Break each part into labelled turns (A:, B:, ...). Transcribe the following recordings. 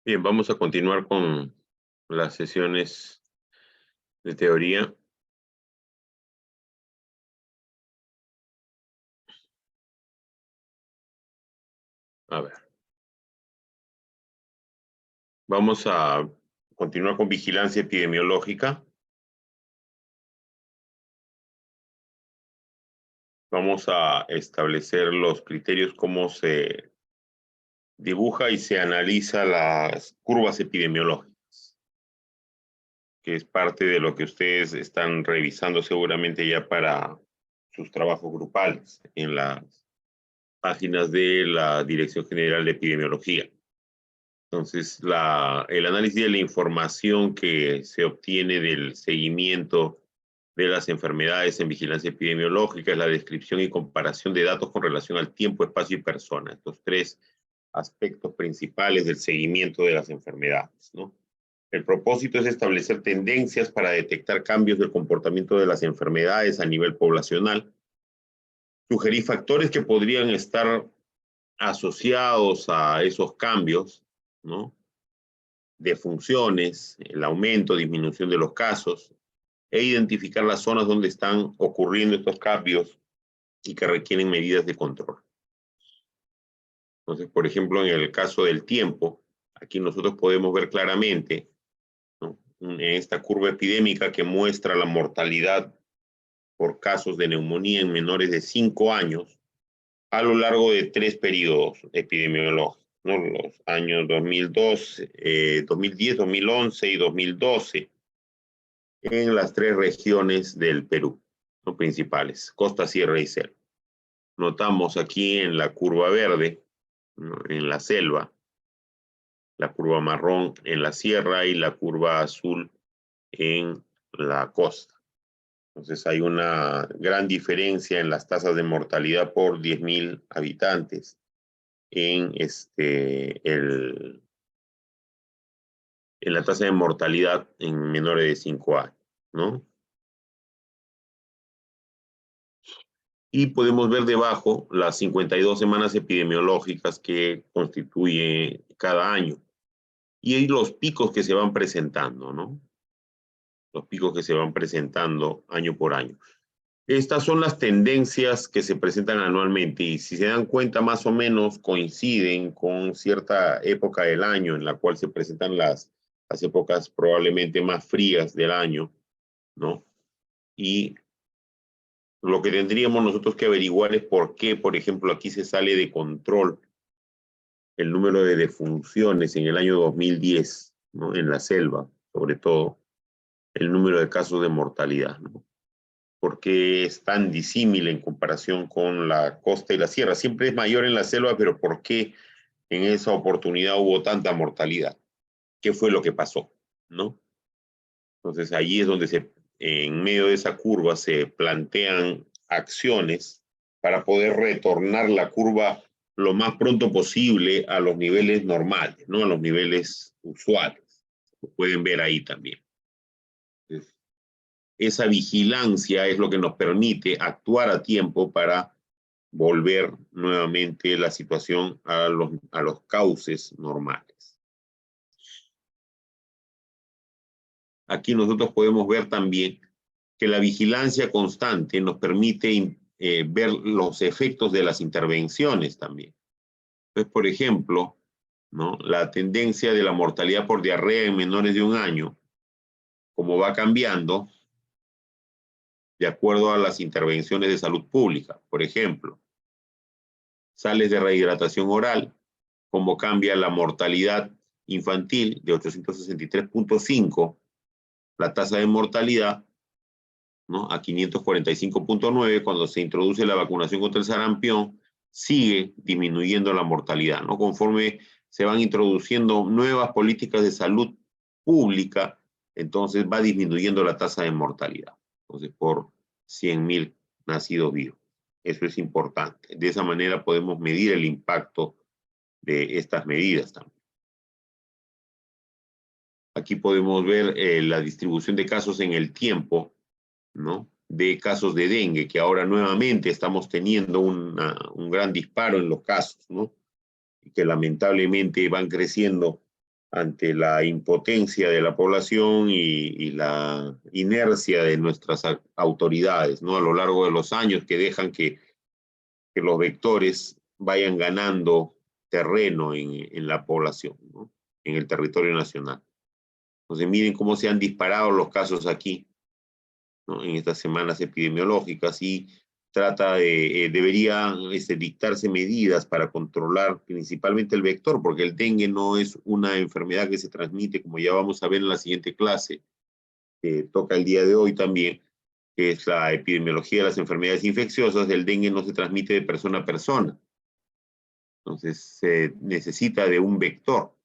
A: Bien, vamos a continuar con las sesiones de teoría. A ver. Vamos a continuar con vigilancia epidemiológica. Vamos a establecer los criterios, cómo se dibuja y se analiza las curvas epidemiológicas, que es parte de lo que ustedes están revisando seguramente ya para sus trabajos grupales en las páginas de la Dirección General de Epidemiología. Entonces, el análisis de la información que se obtiene del seguimiento de las enfermedades en vigilancia epidemiológica es la descripción y comparación de datos con relación al tiempo, espacio y persona. Estos tres aspectos principales del seguimiento de las enfermedades, ¿no? El propósito es establecer tendencias para detectar cambios del comportamiento de las enfermedades a nivel poblacional, sugerir factores que podrían estar asociados a esos cambios, ¿no?, de funciones, el aumento, disminución de los casos, e identificar las zonas donde están ocurriendo estos cambios y que requieren medidas de control. Entonces, por ejemplo, en el caso del tiempo, aquí nosotros podemos ver claramente, ¿no?, en esta curva epidémica que muestra la mortalidad por casos de neumonía en menores de 5 años a lo largo de 3 periodos epidemiológicos, ¿no?, los años 2010, 2011 y 2012, en las 3 regiones del Perú, ¿no?, principales, costa, sierra y selva. Notamos aquí en la curva verde, ¿no?, en la selva, la curva marrón en la sierra y la curva azul en la costa. Entonces hay una gran diferencia en las tasas de mortalidad por 10.000 habitantes en la tasa de mortalidad en menores de 5 años, ¿no? Y podemos ver debajo las 52 semanas epidemiológicas que constituye cada año. Y hay los picos que se van presentando, ¿no? Los picos que se van presentando año por año. Estas son las tendencias que se presentan anualmente y si se dan cuenta más o menos coinciden con cierta época del año en la cual se presentan las épocas probablemente más frías del año, ¿no? Y lo que tendríamos nosotros que averiguar es por qué, por ejemplo, aquí se sale de control el número de defunciones en el año 2010, ¿no?, en la selva, sobre todo, el número de casos de mortalidad, ¿no? ¿Por qué es tan disímil en comparación con la costa y la sierra? Siempre es mayor en la selva, pero ¿por qué en esa oportunidad hubo tanta mortalidad? ¿Qué fue lo que pasó, no? Entonces, allí es donde en medio de esa curva se plantean acciones para poder retornar la curva lo más pronto posible a los niveles normales, ¿no?, a los niveles usuales. Lo pueden ver ahí también. Entonces, esa vigilancia es lo que nos permite actuar a tiempo para volver nuevamente la situación a los cauces normales. Aquí nosotros podemos ver también que la vigilancia constante nos permite ver los efectos de las intervenciones también. Entonces, por ejemplo, ¿no?, la tendencia de la mortalidad por diarrea en menores de 1 año, como va cambiando de acuerdo a las intervenciones de salud pública. Por ejemplo, sales de rehidratación oral, como cambia la mortalidad infantil de 863.5, la tasa de mortalidad, ¿no?, a 545.9, cuando se introduce la vacunación contra el sarampión, sigue disminuyendo la mortalidad, ¿no? Conforme se van introduciendo nuevas políticas de salud pública, entonces va disminuyendo la tasa de mortalidad. Entonces, por 100.000 nacidos vivos. Eso es importante. De esa manera podemos medir el impacto de estas medidas también. Aquí podemos ver la distribución de casos en el tiempo, ¿no?, de casos de dengue, que ahora nuevamente estamos teniendo un gran disparo en los casos, ¿no?, y que lamentablemente van creciendo ante la impotencia de la población y la inercia de nuestras autoridades, ¿no? A lo largo de los años que dejan que los vectores vayan ganando terreno en la población, ¿no? En el territorio nacional. Entonces, miren cómo se han disparado los casos aquí, ¿no? En estas semanas epidemiológicas y debería dictarse medidas para controlar principalmente el vector, porque el dengue no es una enfermedad que se transmite, como ya vamos a ver en la siguiente clase, que toca el día de hoy también, que es la epidemiología de las enfermedades infecciosas. El dengue no se transmite de persona a persona. Entonces, se necesita de un vector.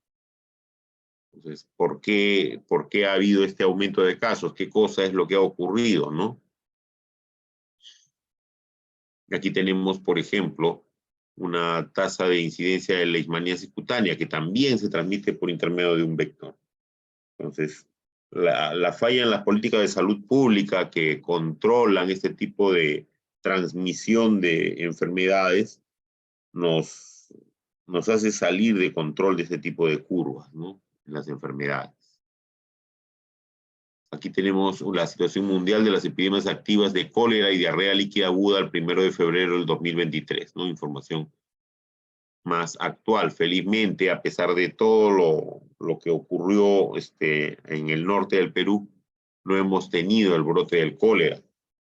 A: Entonces, por qué ha habido este aumento de casos? ¿Qué cosa es lo que ha ocurrido, no? Aquí tenemos, por ejemplo, una tasa de incidencia de leishmaniasis cutánea que también se transmite por intermedio de un vector. Entonces, la falla en las políticas de salud pública que controlan este tipo de transmisión de enfermedades nos hace salir de control de este tipo de curvas, ¿no? En las enfermedades. Aquí tenemos la situación mundial de las epidemias activas de cólera y diarrea líquida aguda al 1 de febrero del 2023, ¿no? Información más actual. Felizmente, a pesar de todo lo que ocurrió en el norte del Perú, no hemos tenido el brote del cólera,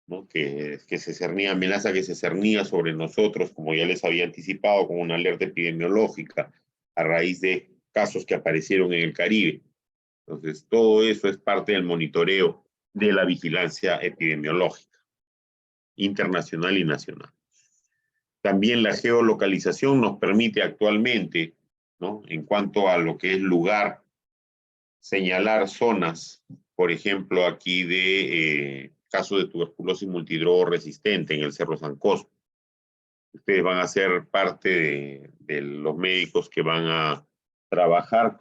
A: ¿no? Que se cernía, amenaza que se cernía sobre nosotros, como ya les había anticipado, con una alerta epidemiológica a raíz de casos que aparecieron en el Caribe. Entonces, todo eso es parte del monitoreo de la vigilancia epidemiológica internacional y nacional. También la geolocalización nos permite actualmente, ¿no? En cuanto a lo que es lugar, señalar zonas, por ejemplo, aquí de caso de tuberculosis multidrogo resistente en el Cerro San Cosme. Ustedes van a ser parte de los médicos que van a trabajar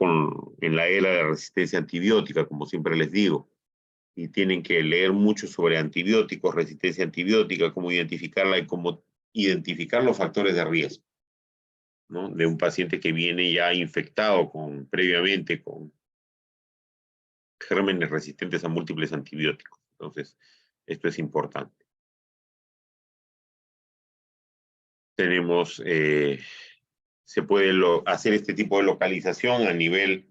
A: en la era de resistencia antibiótica, como siempre les digo, y tienen que leer mucho sobre antibióticos, resistencia antibiótica, cómo identificarla y cómo identificar los factores de riesgo, ¿no? De un paciente que viene ya infectado previamente con gérmenes resistentes a múltiples antibióticos. Entonces, esto es importante. Tenemos, se puede hacer este tipo de localización a nivel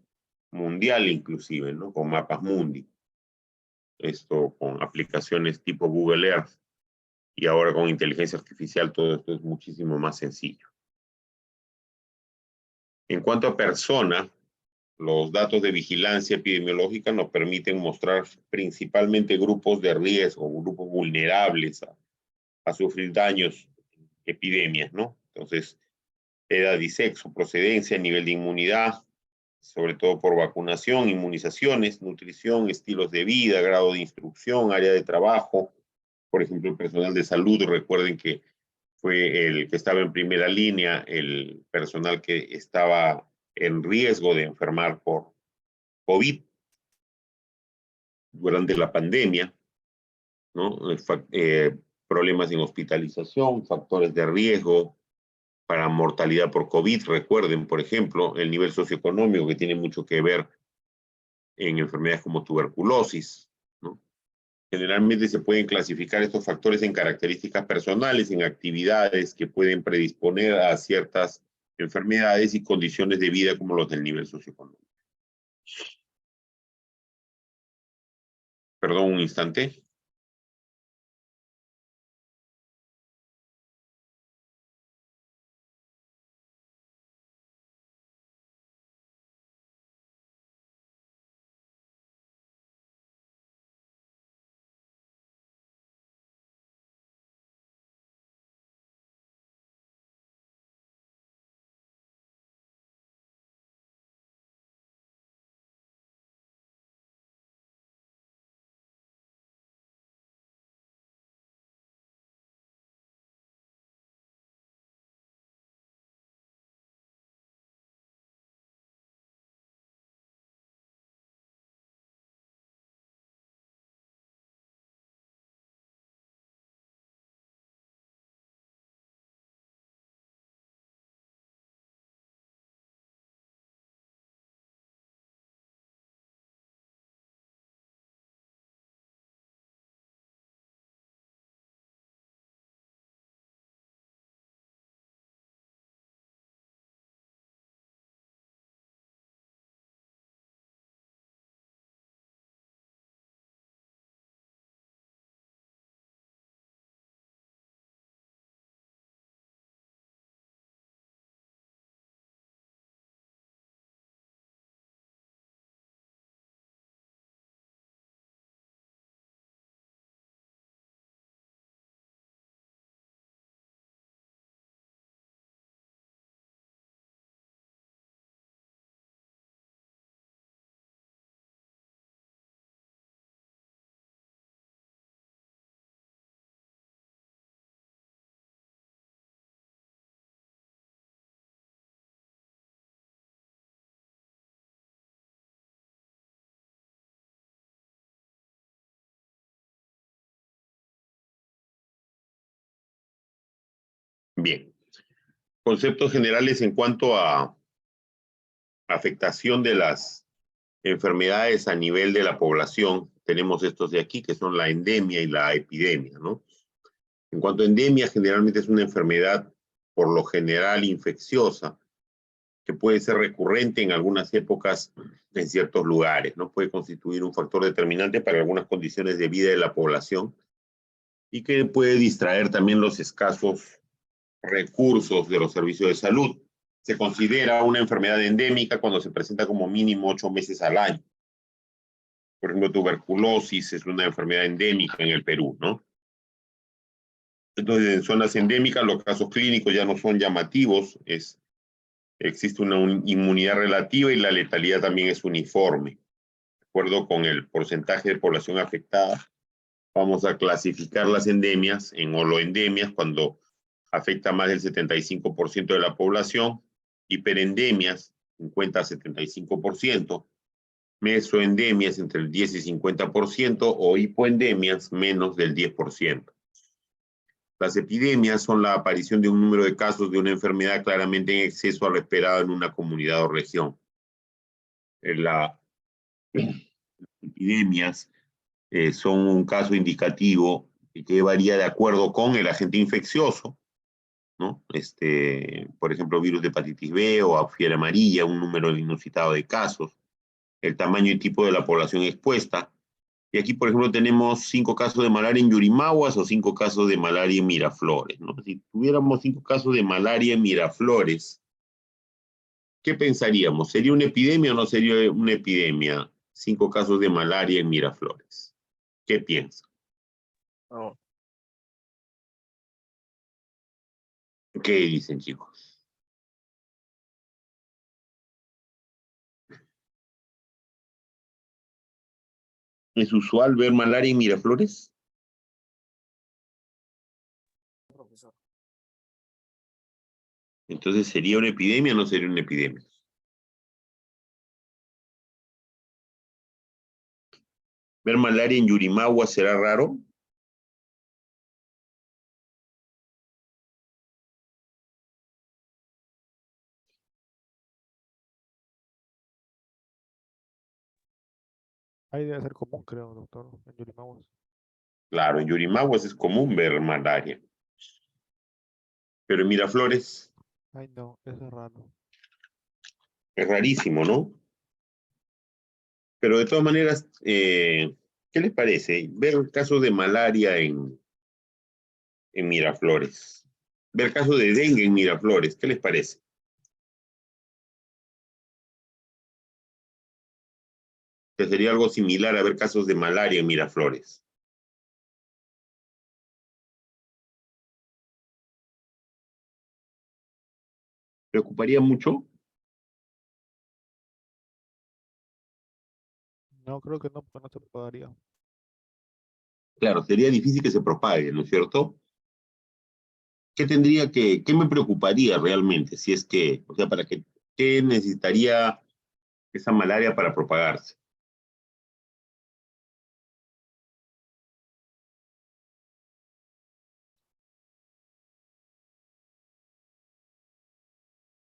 A: mundial inclusive, ¿no? Con mapas mundi. Esto con aplicaciones tipo Google Earth y ahora con inteligencia artificial todo esto es muchísimo más sencillo. En cuanto a persona, los datos de vigilancia epidemiológica nos permiten mostrar principalmente grupos de riesgo, grupos vulnerables a sufrir daños, epidemias, ¿no? Entonces, edad y sexo, procedencia, nivel de inmunidad, sobre todo por vacunación, inmunizaciones, nutrición, estilos de vida, grado de instrucción, área de trabajo. Por ejemplo, el personal de salud, recuerden que fue el que estaba en primera línea, el personal que estaba en riesgo de enfermar por COVID durante la pandemia, ¿no? Problemas en hospitalización, factores de riesgo para mortalidad por COVID. Recuerden, por ejemplo, el nivel socioeconómico que tiene mucho que ver en enfermedades como tuberculosis, ¿no? Generalmente se pueden clasificar estos factores en características personales, en actividades que pueden predisponer a ciertas enfermedades y condiciones de vida como los del nivel socioeconómico. Perdón un instante. Bien. Conceptos generales en cuanto a afectación de las enfermedades a nivel de la población. Tenemos estos de aquí, que son la endemia y la epidemia, ¿no? En cuanto a endemia, generalmente es una enfermedad, por lo general, infecciosa, que puede ser recurrente en algunas épocas en ciertos lugares, ¿no? Puede constituir un factor determinante para algunas condiciones de vida de la población y que puede distraer también los escasos recursos de los servicios de salud. Se considera una enfermedad endémica cuando se presenta como mínimo 8 meses al año. Por ejemplo, tuberculosis es una enfermedad endémica en el Perú, ¿no? Entonces, en zonas endémicas los casos clínicos ya no son llamativos, existe una inmunidad relativa y la letalidad también es uniforme. De acuerdo con el porcentaje de población afectada, vamos a clasificar las endemias en holoendemias cuando afecta más del 75% de la población, hiperendemias, 50 a 75%, mesoendemias entre el 10 y 50% o hipoendemias menos del 10%. Las epidemias son la aparición de un número de casos de una enfermedad claramente en exceso a lo esperado en una comunidad o región. Las epidemias son un caso indicativo que varía de acuerdo con el agente infeccioso, ¿no? Por ejemplo, virus de hepatitis B o fiebre amarilla, un número inusitado de casos, el tamaño y tipo de la población expuesta. Y aquí, por ejemplo, tenemos 5 casos de malaria en Yurimaguas o 5 casos de malaria en Miraflores, ¿no? Si tuviéramos 5 casos de malaria en Miraflores, ¿qué pensaríamos? ¿Sería una epidemia o no sería una epidemia? 5 casos de malaria en Miraflores. ¿Qué piensan?
B: No,
A: ¿Qué dicen, chicos? ¿Es usual ver malaria en Miraflores?
B: profesor.
A: Entonces, ¿sería una epidemia o no sería una epidemia? ¿Ver malaria en Yurimaguas será raro?
B: Ahí debe ser común, creo, doctor, en Yurimaguas.
A: Claro, en Yurimaguas es común ver malaria. Pero en Miraflores
B: Ay, no, eso es raro.
A: es rarísimo, ¿no? Pero de todas maneras, ¿qué les parece? Ver casos de malaria en Miraflores. Ver casos de dengue en Miraflores, ¿qué les parece? Que sería algo similar a ver casos de malaria en Miraflores. ¿Preocuparía mucho?
B: No, creo que no, porque no se propagaría.
A: Claro, sería difícil que se propague, ¿no es cierto? ¿Qué me preocuparía realmente? Si es que, o sea, ¿qué necesitaría esa malaria para propagarse?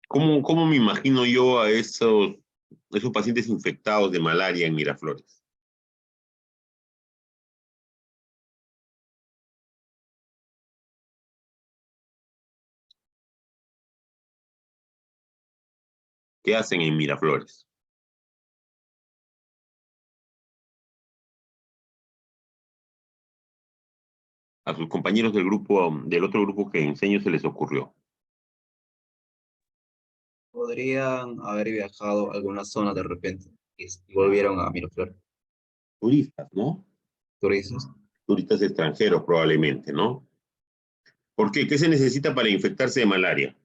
A: ¿Cómo me imagino yo a esos pacientes infectados de malaria en Miraflores? ¿Qué hacen en Miraflores? A sus compañeros del otro grupo que enseño se les ocurrió.
C: Podrían haber viajado a alguna zona de repente y volvieron a Miraflores,
A: Turistas, ¿no?
C: turistas.
A: Turistas extranjeros probablemente, ¿no? ¿Por qué? ¿Qué se necesita para infectarse de malaria?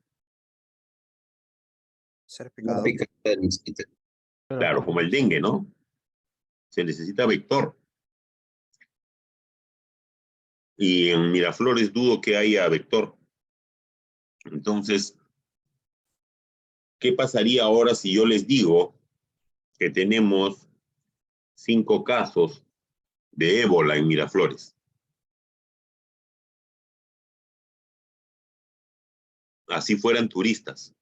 B: Ser
C: Una
B: picado.
C: picada del mosquito.
B: Pero
A: Claro,
B: no.
A: como el dengue, ¿no? Se necesita vector. Y en Miraflores dudo que haya vector. Entonces, ¿qué pasaría ahora si yo les digo que tenemos 5 casos de ébola en Miraflores? así fueran turistas.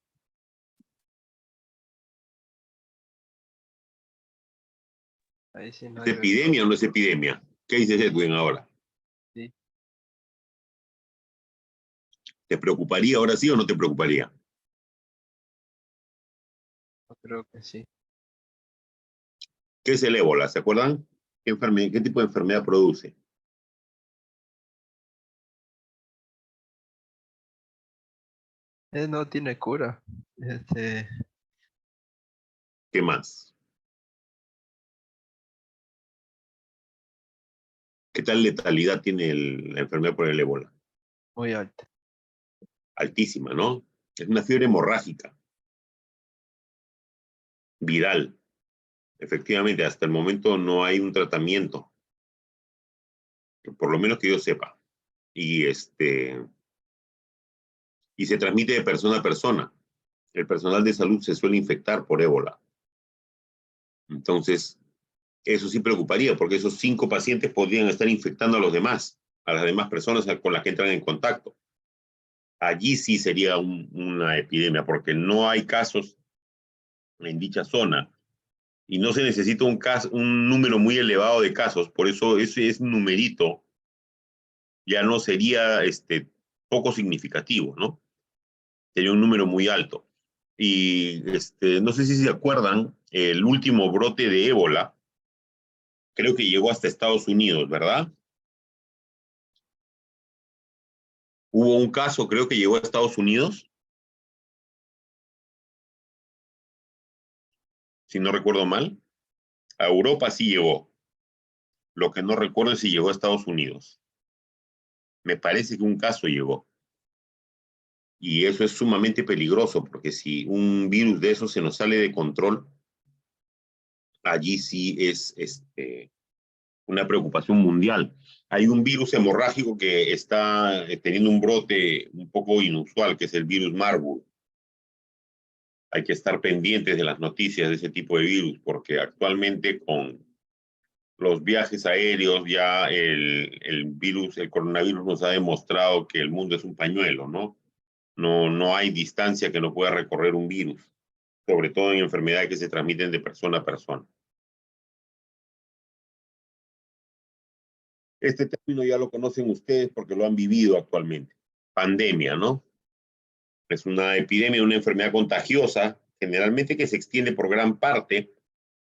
D: Ahí sí no
A: ¿Es
D: hay
A: epidemia o no es epidemia? ¿Qué dices, Edwin, ahora?
D: Sí.
A: ¿Te preocuparía ahora sí o no te preocuparía?
D: Yo creo que sí.
A: ¿Qué es el ébola? ¿Se acuerdan? ¿Qué tipo de enfermedad produce?
D: No tiene cura.
A: ¿Qué más? ¿Qué tal letalidad tiene la enfermedad por el ébola?
D: Muy alto.
A: Altísima, ¿no? Es una fiebre hemorrágica, viral. Efectivamente, hasta el momento no hay un tratamiento, por lo menos que yo sepa. Y, y se transmite de persona a persona. El personal de salud se suele infectar por ébola. Entonces, eso sí preocuparía, porque esos 5 pacientes podrían estar infectando a los demás, a las demás personas con las que entran en contacto. Allí sí sería una epidemia, porque no hay casos en dicha zona y no se necesita un número muy elevado de casos, por eso ese numerito ya no sería poco significativo, ¿no? Sería un número muy alto. Y no sé si se acuerdan, el último brote de ébola, creo que llegó hasta Estados Unidos, ¿verdad? Hubo un caso, creo que llegó a Estados Unidos, si no recuerdo mal. A Europa sí llegó. Lo que no recuerdo es si llegó a Estados Unidos. Me parece que un caso llegó. Y eso es sumamente peligroso, porque si un virus de eso se nos sale de control, allí sí es una preocupación mundial. Hay un virus hemorrágico que está teniendo un brote un poco inusual, que es el virus Marburg. Hay que estar pendientes de las noticias de ese tipo de virus, porque actualmente con los viajes aéreos ya el coronavirus nos ha demostrado que el mundo es un pañuelo, ¿no? No hay distancia que no pueda recorrer un virus, sobre todo en enfermedades que se transmiten de persona a persona. Este término ya lo conocen ustedes porque lo han vivido actualmente. Pandemia, ¿no? Es una epidemia, una enfermedad contagiosa, generalmente que se extiende por gran parte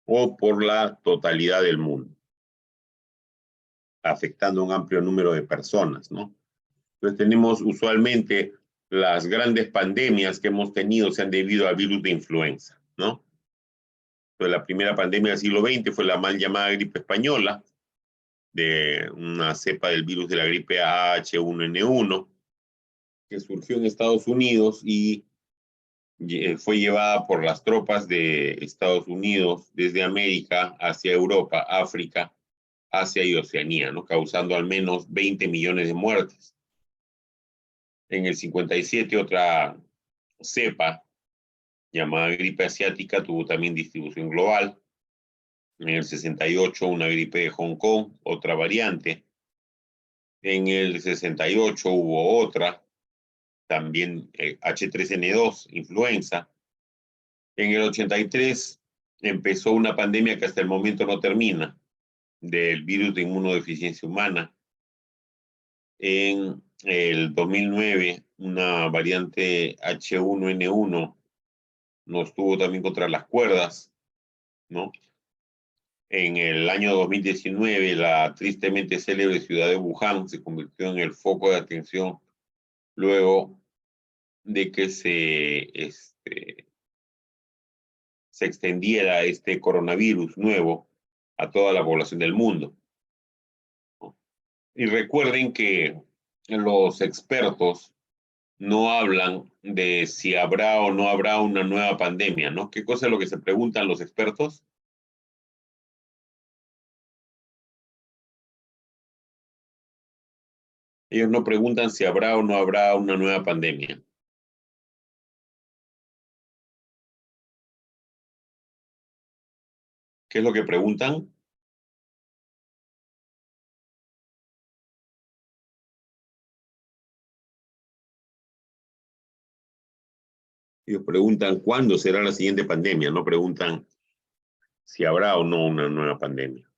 A: o por la totalidad del mundo, afectando a un amplio número de personas, ¿no? Entonces tenemos usualmente las grandes pandemias que hemos tenido se han debido a virus de influenza, ¿no? Entonces, la primera pandemia del siglo XX fue la mal llamada gripe española, de una cepa del virus de la gripe H1N1, que surgió en Estados Unidos y fue llevada por las tropas de Estados Unidos desde América hacia Europa, África, Asia y Oceanía, ¿no? Causando al menos 20 millones de muertes. En el 57 otra cepa llamada gripe asiática tuvo también distribución global. En el 68 una gripe de Hong Kong, otra variante. En el 68 hubo otra, también H3N2, influenza. En el 83 empezó una pandemia que hasta el momento no termina, del virus de inmunodeficiencia humana. En el 2009, una variante H1N1 nos tuvo también contra las cuerdas, ¿no? En el año 2019, la tristemente célebre ciudad de Wuhan se convirtió en el foco de atención luego de que se extendiera este coronavirus nuevo a toda la población del mundo, ¿no? Y recuerden que los expertos no hablan de si habrá o no habrá una nueva pandemia, ¿no? ¿Qué cosa es lo que se preguntan los expertos? Ellos no preguntan si habrá o no habrá una nueva pandemia. ¿Qué es lo que preguntan? Ellos preguntan cuándo será la siguiente pandemia, no preguntan si habrá o no una nueva pandemia.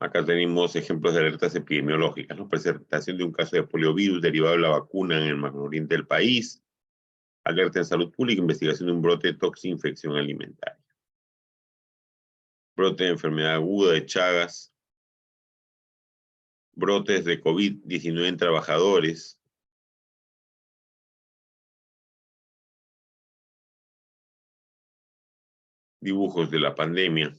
A: Acá tenemos ejemplos de alertas epidemiológicas, ¿no? Presentación de un caso de poliovirus derivado de la vacuna en el Magno Oriente del país, alerta en salud pública, investigación de un brote de toxinfección alimentaria. Brote de enfermedad aguda de Chagas, brotes de COVID-19 en trabajadores, dibujos de la pandemia.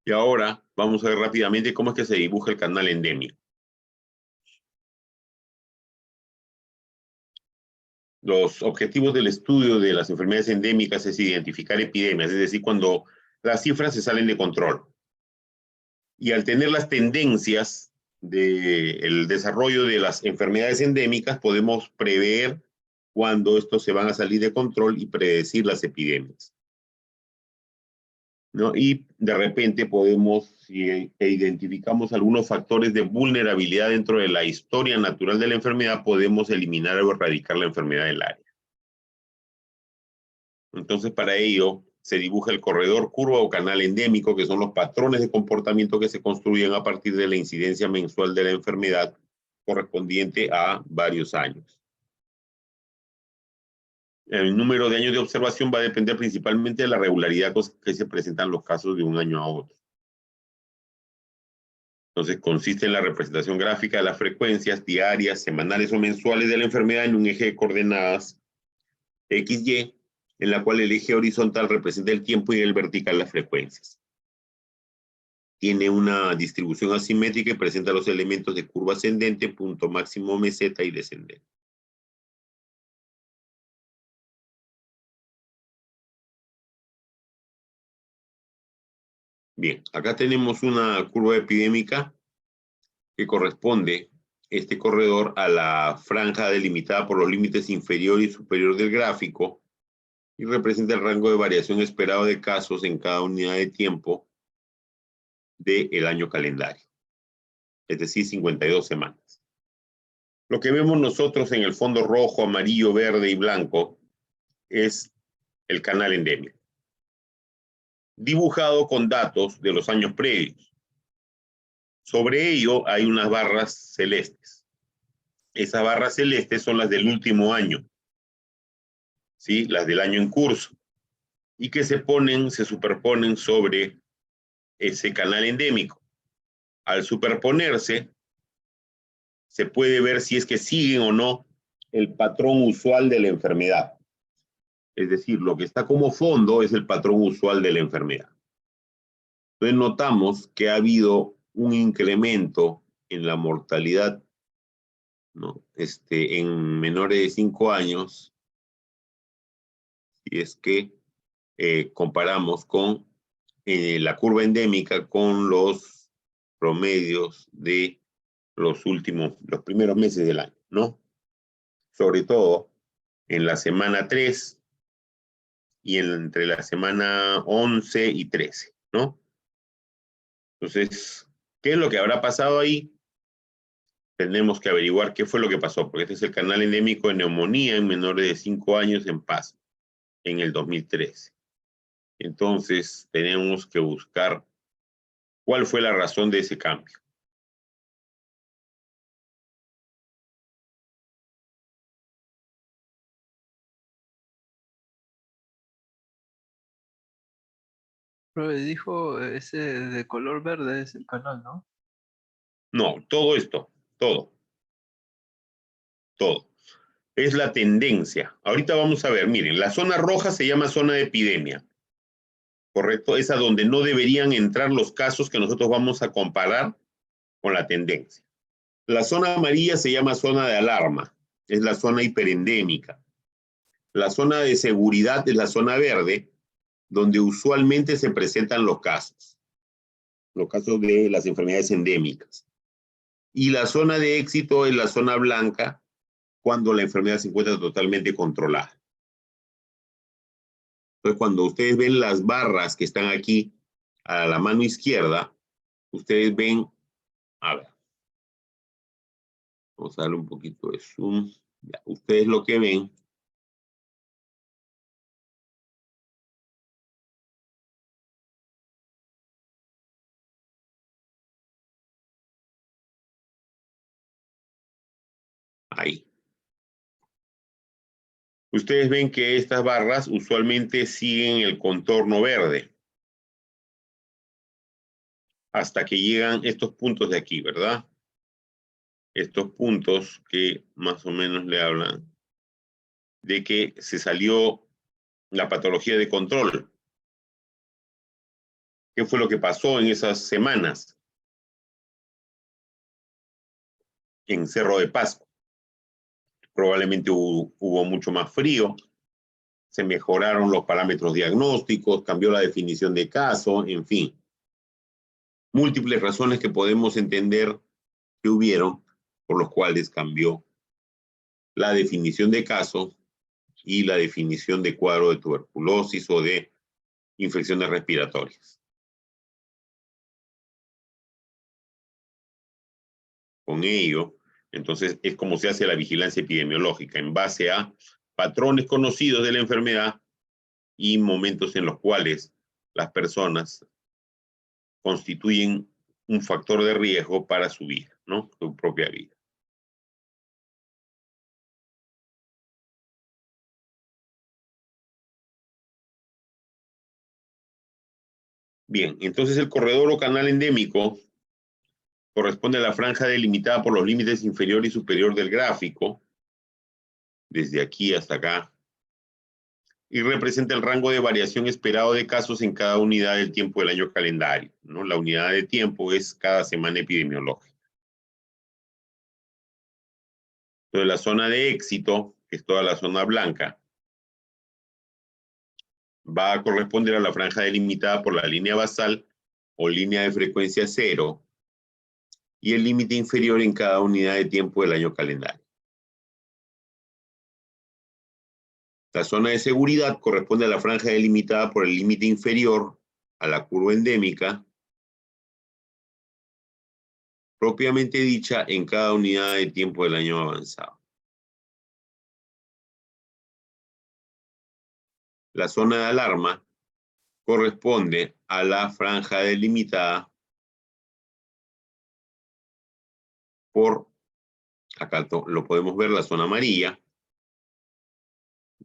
A: Y ahora vamos a ver rápidamente cómo es que se dibuja el canal endemia. Los objetivos del estudio de las enfermedades endémicas es identificar epidemias, es decir, cuando las cifras se salen de control. Y al tener las tendencias del desarrollo de las enfermedades endémicas, podemos prever cuándo estos se van a salir de control y predecir las epidemias, ¿no? Y de repente podemos, si identificamos algunos factores de vulnerabilidad dentro de la historia natural de la enfermedad, podemos eliminar o erradicar la enfermedad del área. Entonces, para ello, se dibuja el corredor, curva o canal endémico, que son los patrones de comportamiento que se construyen a partir de la incidencia mensual de la enfermedad correspondiente a varios años. El número de años de observación va a depender principalmente de la regularidad que se presentan los casos de un año a otro. Entonces, consiste en la representación gráfica de las frecuencias diarias, semanales o mensuales de la enfermedad en un eje de coordenadas XY, en la cual el eje horizontal representa el tiempo y el vertical las frecuencias. Tiene una distribución asimétrica y presenta los elementos de curva ascendente, punto máximo meseta y descendente. Bien, acá tenemos una curva epidémica que corresponde este corredor a la franja delimitada por los límites inferior y superior del gráfico y representa el rango de variación esperado de casos en cada unidad de tiempo del año calendario, es decir, 52 semanas. Lo que vemos nosotros en el fondo rojo, amarillo, verde y blanco es el canal endémico, dibujado con datos de los años previos. Sobre ello hay unas barras celestes. Esas barras celestes son las del último año, ¿sí? Las del año en curso, y que se superponen sobre ese canal endémico. Al superponerse, se puede ver si es que siguen o no el patrón usual de la enfermedad. Es decir, lo que está como fondo es el patrón usual de la enfermedad. Entonces notamos que ha habido un incremento en la mortalidad, ¿no? En menores de 5 años, si es que comparamos con la curva endémica con los promedios de los primeros meses del año, ¿no? Sobre todo en la semana 3 y entre la semana 11 y 13, ¿no? Entonces, ¿qué es lo que habrá pasado ahí? Tenemos que averiguar qué fue lo que pasó, porque este es el canal endémico de neumonía en menores de 5 años en Paz, en el 2013. Entonces, tenemos que buscar cuál fue la razón de ese cambio.
D: Pero dijo ese de color verde es el canal, ¿no?
A: No, todo esto, todo. Es la tendencia. Ahorita vamos a ver, miren, la zona roja se llama zona de epidemia, ¿correcto? Es a donde no deberían entrar los casos que nosotros vamos a comparar con la tendencia. La zona amarilla se llama zona de alarma, es la zona hiperendémica. La zona de seguridad es la zona verde, donde usualmente se presentan los casos de las enfermedades endémicas. Y la zona de éxito es la zona blanca, cuando la enfermedad se encuentra totalmente controlada. Entonces, cuando ustedes ven las barras que están aquí a la mano izquierda, ustedes ven, a ver, Vamos a darle un poquito de zoom. Ya, ustedes lo que ven ahí. Ustedes ven que estas barras usualmente siguen el contorno verde hasta que llegan estos puntos de aquí, ¿verdad? Estos puntos que más o menos le hablan de que se salió la patología de control. ¿Qué fue lo que pasó en esas semanas en Cerro de Pasco? Probablemente hubo mucho más frío, se mejoraron los parámetros diagnósticos, cambió la definición de caso, en fin. Múltiples razones que podemos entender que hubieron, por los cuales cambió la definición de caso y la definición de cuadro de tuberculosis o de infecciones respiratorias. Con ello, entonces, es como se hace la vigilancia epidemiológica, en base a patrones conocidos de la enfermedad y momentos en los cuales las personas constituyen un factor de riesgo para su vida, ¿no? Su propia vida. Bien, entonces el corredor o canal endémico corresponde a la franja delimitada por los límites inferior y superior del gráfico, desde aquí hasta acá, y representa el rango de variación esperado de casos en cada unidad del tiempo del año calendario, ¿no? La unidad de tiempo es cada semana epidemiológica. Entonces, la zona de éxito, que es toda la zona blanca, va a corresponder a la franja delimitada por la línea basal o línea de frecuencia cero y el límite inferior en cada unidad de tiempo del año calendario. La zona de seguridad corresponde a la franja delimitada por el límite inferior a la curva endémica, propiamente dicha en cada unidad de tiempo del año avanzado. La zona de alarma corresponde a la franja delimitada por, acá lo podemos ver, la zona amarilla,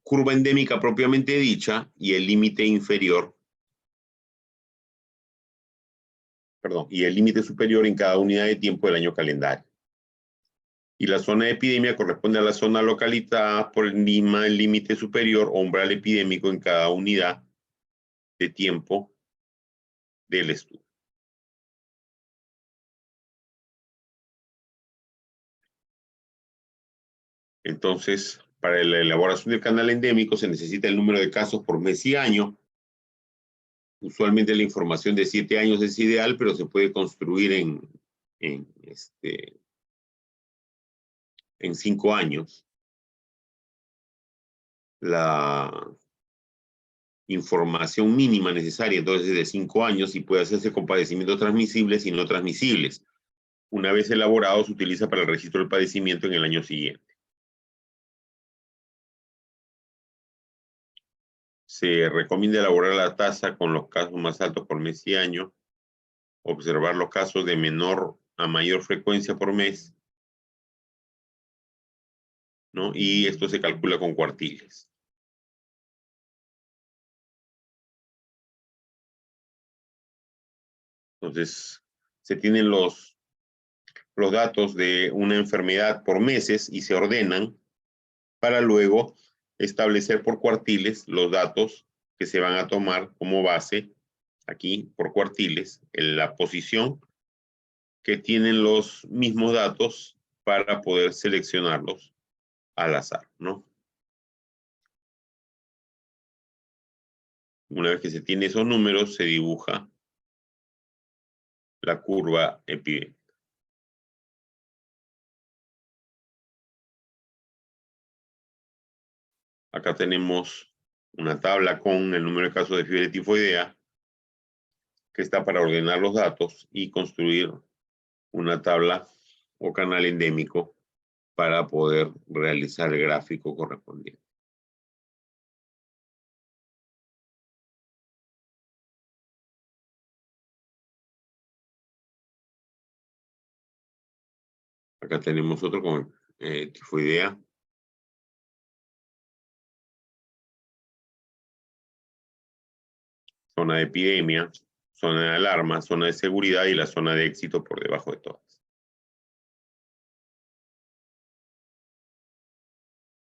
A: curva endémica propiamente dicha y el límite inferior, perdón, y el límite superior en cada unidad de tiempo del año calendario. Y la zona de epidemia corresponde a la zona localizada por el límite superior o umbral epidémico en cada unidad de tiempo del estudio. Entonces, para la elaboración del canal endémico se necesita el número de casos por mes y año. Usualmente la información de 7 años es ideal, pero se puede construir en 5 años. La información mínima necesaria entonces es de 5 años y puede hacerse con padecimientos transmisibles y no transmisibles. Una vez elaborado, se utiliza para el registro del padecimiento en el año siguiente. Se recomienda elaborar la tasa con los casos más altos por mes y año, observar los casos de menor a mayor frecuencia por mes, ¿no? Y esto se calcula con cuartiles. Entonces, se tienen los datos de una enfermedad por meses y se ordenan para luego establecer por cuartiles los datos que se van a tomar como base, aquí por cuartiles, en la posición que tienen los mismos datos para poder seleccionarlos al azar, ¿no? Una vez que se tiene esos números, se dibuja la curva epidémica. Acá tenemos una tabla con el número de casos de fiebre tifoidea que está para ordenar los datos y construir una tabla o canal endémico para poder realizar el gráfico correspondiente. Acá tenemos otro con tifoidea. Zona de epidemia, zona de alarma, zona de seguridad y la zona de éxito por debajo de todas.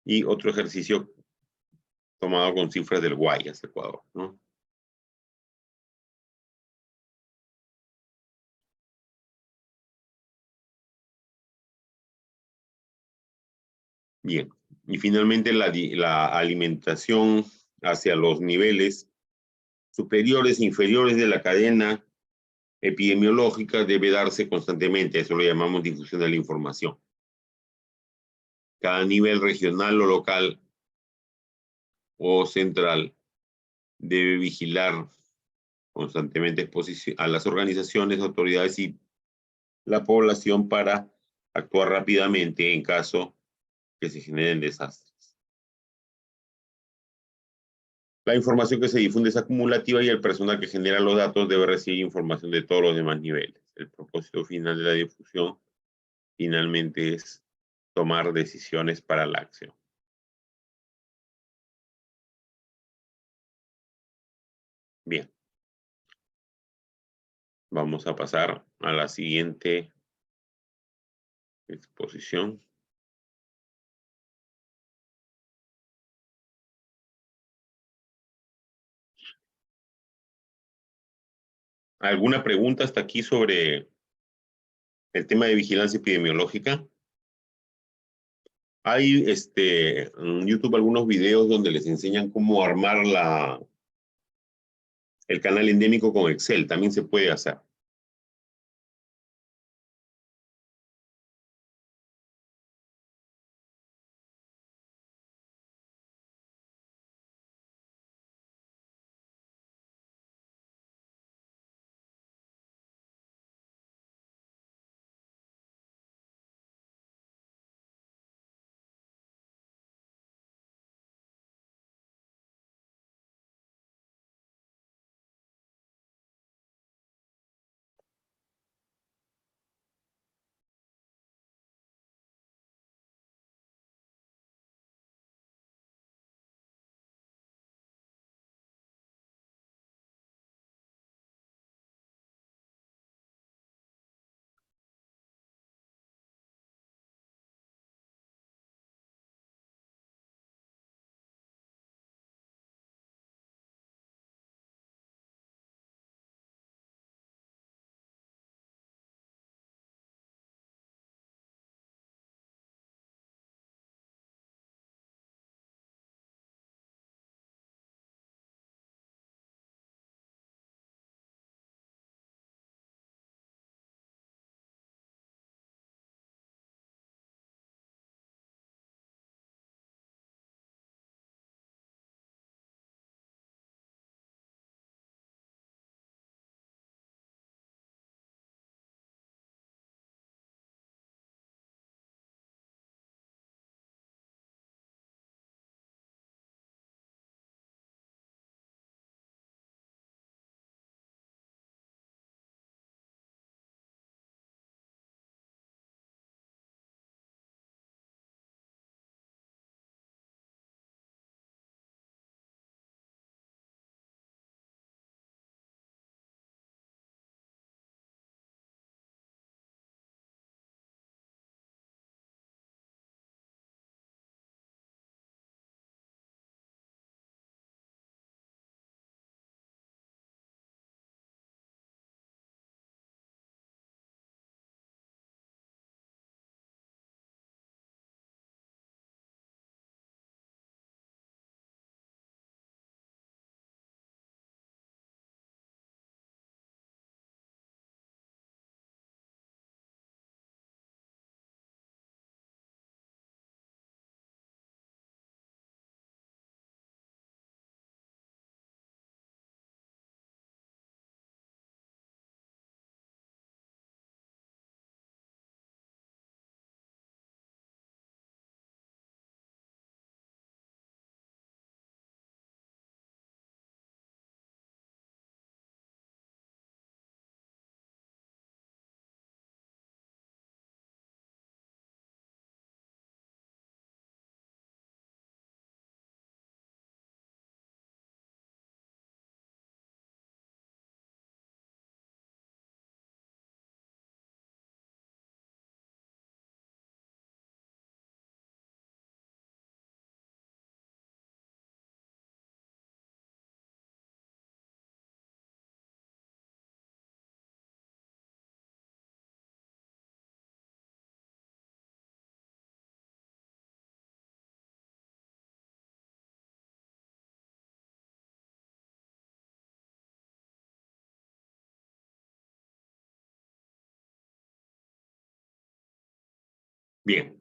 A: Y otro ejercicio tomado con cifras del Guayas, Ecuador, ¿no? Bien, y finalmente la alimentación hacia los niveles superiores e inferiores de la cadena epidemiológica debe darse constantemente, eso lo llamamos difusión de la información. Cada nivel regional o local o central debe vigilar constantemente a las organizaciones, autoridades y la población para actuar rápidamente en caso que se generen desastres. La información que se difunde es acumulativa y el personal que genera los datos debe recibir información de todos los demás niveles. El propósito final de la difusión finalmente es tomar decisiones para la acción. Bien. Vamos a pasar a la siguiente exposición. ¿Alguna pregunta hasta aquí sobre el tema de vigilancia epidemiológica? Hay en YouTube algunos videos donde les enseñan cómo armar el canal endémico con Excel. También se puede hacer. Bien.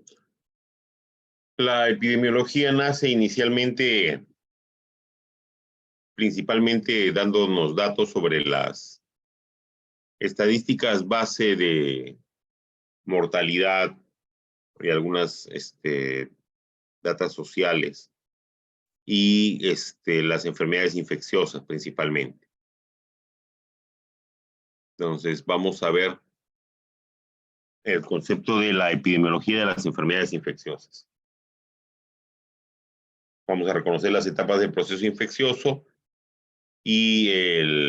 A: La epidemiología nace inicialmente principalmente dándonos datos sobre las estadísticas base de mortalidad y algunas datas sociales y las enfermedades infecciosas principalmente. Entonces vamos a ver el concepto de la epidemiología de las enfermedades infecciosas. Vamos a reconocer las etapas del proceso infeccioso y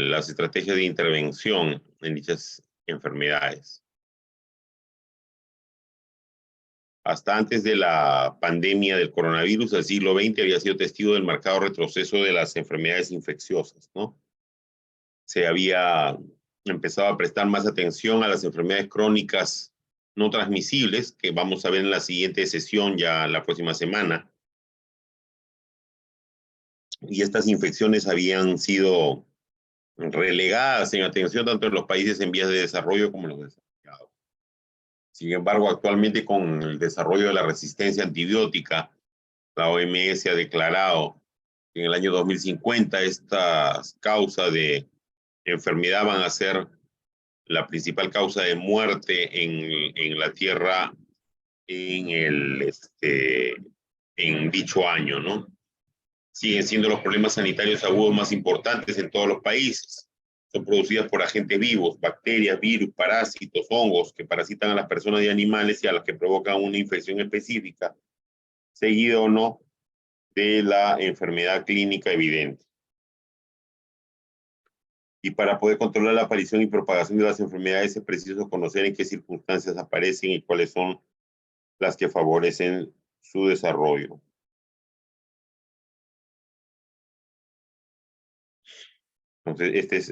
A: las estrategias de intervención en dichas enfermedades. Hasta antes de la pandemia del coronavirus, el siglo XX había sido testigo del marcado retroceso de las enfermedades infecciosas, ¿no? Se había empezado a prestar más atención a las enfermedades crónicas no transmisibles, que vamos a ver en la siguiente sesión ya la próxima semana. Y estas infecciones habían sido relegadas en atención tanto en los países en vías de desarrollo como en los desarrollados. Sin embargo, actualmente con el desarrollo de la resistencia antibiótica, la OMS ha declarado que en el año 2050 estas causas de enfermedad van a ser la principal causa de muerte en la Tierra en dicho año, ¿no? Siguen siendo los problemas sanitarios agudos más importantes en todos los países. Son producidas por agentes vivos, bacterias, virus, parásitos, hongos que parasitan a las personas y animales y a las que provocan una infección específica, seguido o no de la enfermedad clínica evidente. Y para poder controlar la aparición y propagación de las enfermedades es preciso conocer en qué circunstancias aparecen y cuáles son las que favorecen su desarrollo. Entonces, esta es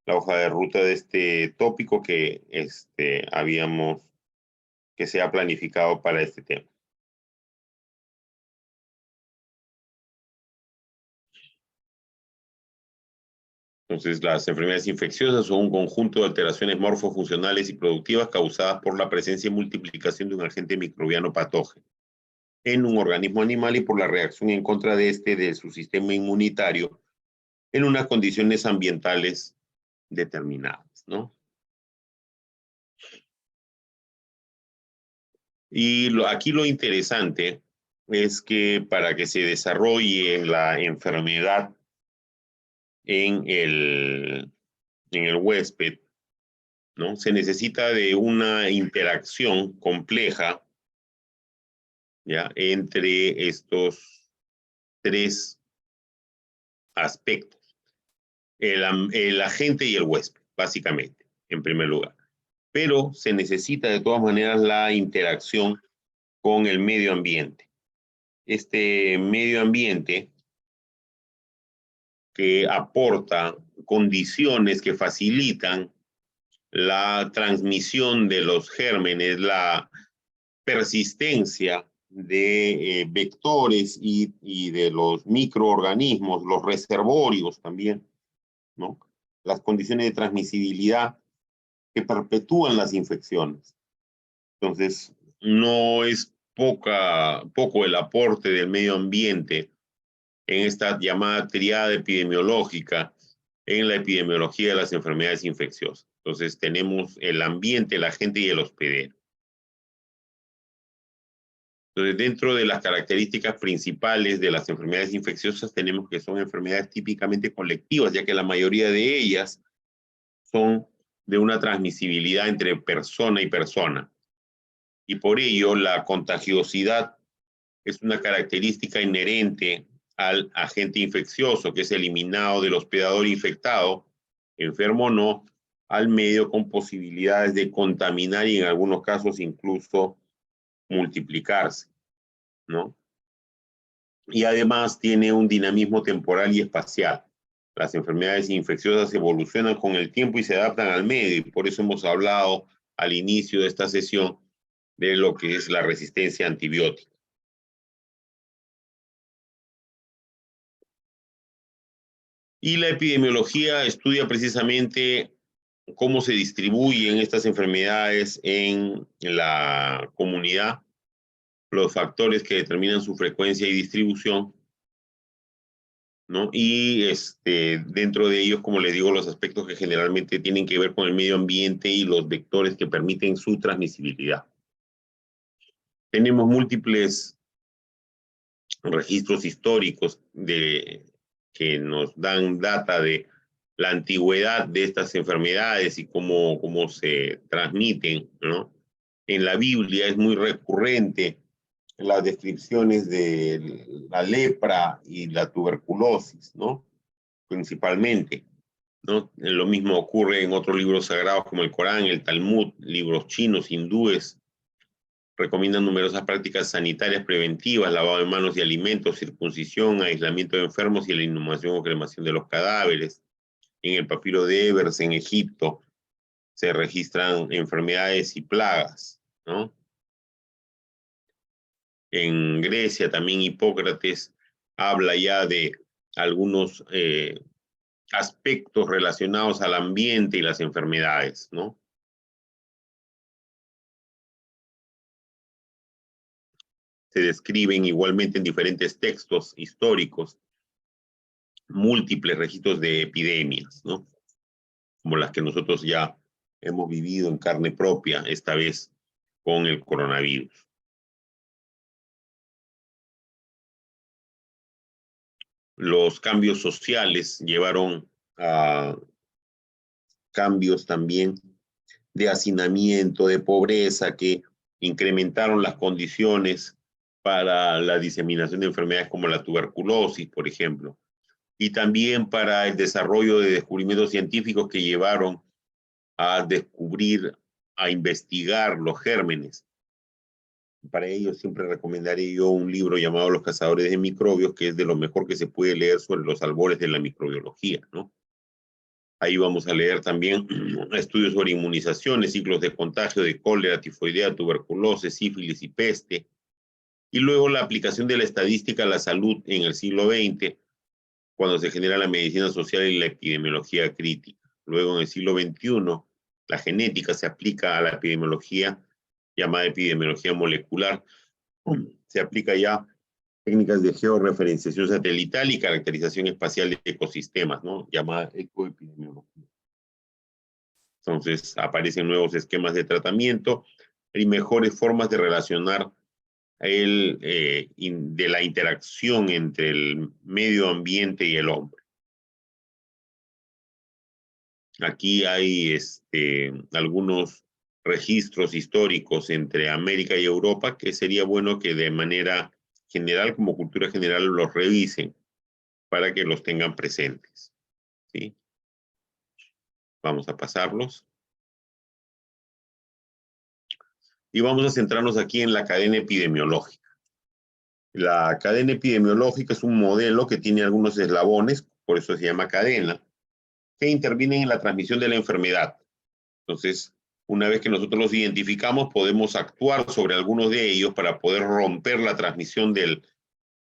A: la hoja de ruta de este tópico que que se ha planificado para este tema. Entonces, las enfermedades infecciosas son un conjunto de alteraciones morfofuncionales y productivas causadas por la presencia y multiplicación de un agente microbiano patógeno en un organismo animal y por la reacción en contra de su sistema inmunitario en unas condiciones ambientales determinadas, ¿no? Y aquí lo interesante es que para que se desarrolle la enfermedad en el huésped, ¿no? Se necesita de una interacción compleja, ¿ya? Entre estos tres aspectos. El agente y el huésped, básicamente, en primer lugar. Pero se necesita de todas maneras la interacción con el medio ambiente. Este medio ambiente que aporta condiciones que facilitan la transmisión de los gérmenes, la persistencia de vectores y de los microorganismos, los reservorios también, ¿no? Las condiciones de transmisibilidad que perpetúan las infecciones. Entonces, no es poco el aporte del medio ambiente en esta llamada triada epidemiológica en la epidemiología de las enfermedades infecciosas. Entonces, tenemos el ambiente, el agente y el hospedero. Entonces, dentro de las características principales de las enfermedades infecciosas, tenemos que son enfermedades típicamente colectivas, ya que la mayoría de ellas son de una transmisibilidad entre persona y persona. Y por ello, la contagiosidad es una característica inherente al agente infeccioso, que es eliminado del hospedador infectado, enfermo o no, al medio con posibilidades de contaminar y en algunos casos incluso multiplicarse, ¿no? Y además tiene un dinamismo temporal y espacial. Las enfermedades infecciosas evolucionan con el tiempo y se adaptan al medio, y por eso hemos hablado al inicio de esta sesión de lo que es la resistencia antibiótica. Y la epidemiología estudia precisamente cómo se distribuyen estas enfermedades en la comunidad, los factores que determinan su frecuencia y distribución, ¿no? Y dentro de ellos, como les digo, los aspectos que generalmente tienen que ver con el medio ambiente y los vectores que permiten su transmisibilidad. Tenemos múltiples registros históricos que nos dan data de la antigüedad de estas enfermedades y cómo se transmiten, ¿no? En la Biblia es muy recurrente las descripciones de la lepra y la tuberculosis, ¿no? Principalmente, ¿no? Lo mismo ocurre en otros libros sagrados como el Corán, el Talmud, libros chinos, hindúes. Recomiendan numerosas prácticas sanitarias preventivas, lavado de manos y alimentos, circuncisión, aislamiento de enfermos y la inhumación o cremación de los cadáveres. En el papiro de Ebers, en Egipto, se registran enfermedades y plagas, ¿no? En Grecia también Hipócrates habla ya de algunos aspectos relacionados al ambiente y las enfermedades, ¿no? Se describen igualmente en diferentes textos históricos múltiples registros de epidemias, ¿no? Como las que nosotros ya hemos vivido en carne propia, esta vez con el coronavirus. Los cambios sociales llevaron a cambios también de hacinamiento, de pobreza, que incrementaron las condiciones para la diseminación de enfermedades como la tuberculosis, por ejemplo, y también para el desarrollo de descubrimientos científicos que llevaron a descubrir, a investigar los gérmenes. Para ello siempre recomendaré yo un libro llamado Los cazadores de microbios, que es de lo mejor que se puede leer sobre los albores de la microbiología, ¿no? Ahí vamos a leer también estudios sobre inmunizaciones, ciclos de contagio de cólera, tifoidea, tuberculosis, sífilis y peste. Y luego la aplicación de la estadística a la salud en el siglo XX, cuando se genera la medicina social y la epidemiología crítica. Luego en el siglo XXI, la genética se aplica a la epidemiología, llamada epidemiología molecular. Se aplica ya técnicas de georreferenciación satelital y caracterización espacial de ecosistemas, ¿no? Llamada ecoepidemiología. Entonces aparecen nuevos esquemas de tratamiento y mejores formas de relacionar de la interacción entre el medio ambiente y el hombre. Aquí hay algunos registros históricos entre América y Europa que sería bueno que de manera general, como cultura general, los revisen para que los tengan presentes, ¿sí? Vamos a pasarlos. Y vamos a centrarnos aquí en la cadena epidemiológica. La cadena epidemiológica es un modelo que tiene algunos eslabones, por eso se llama cadena, que intervienen en la transmisión de la enfermedad. Entonces, una vez que nosotros los identificamos, podemos actuar sobre algunos de ellos para poder romper la transmisión de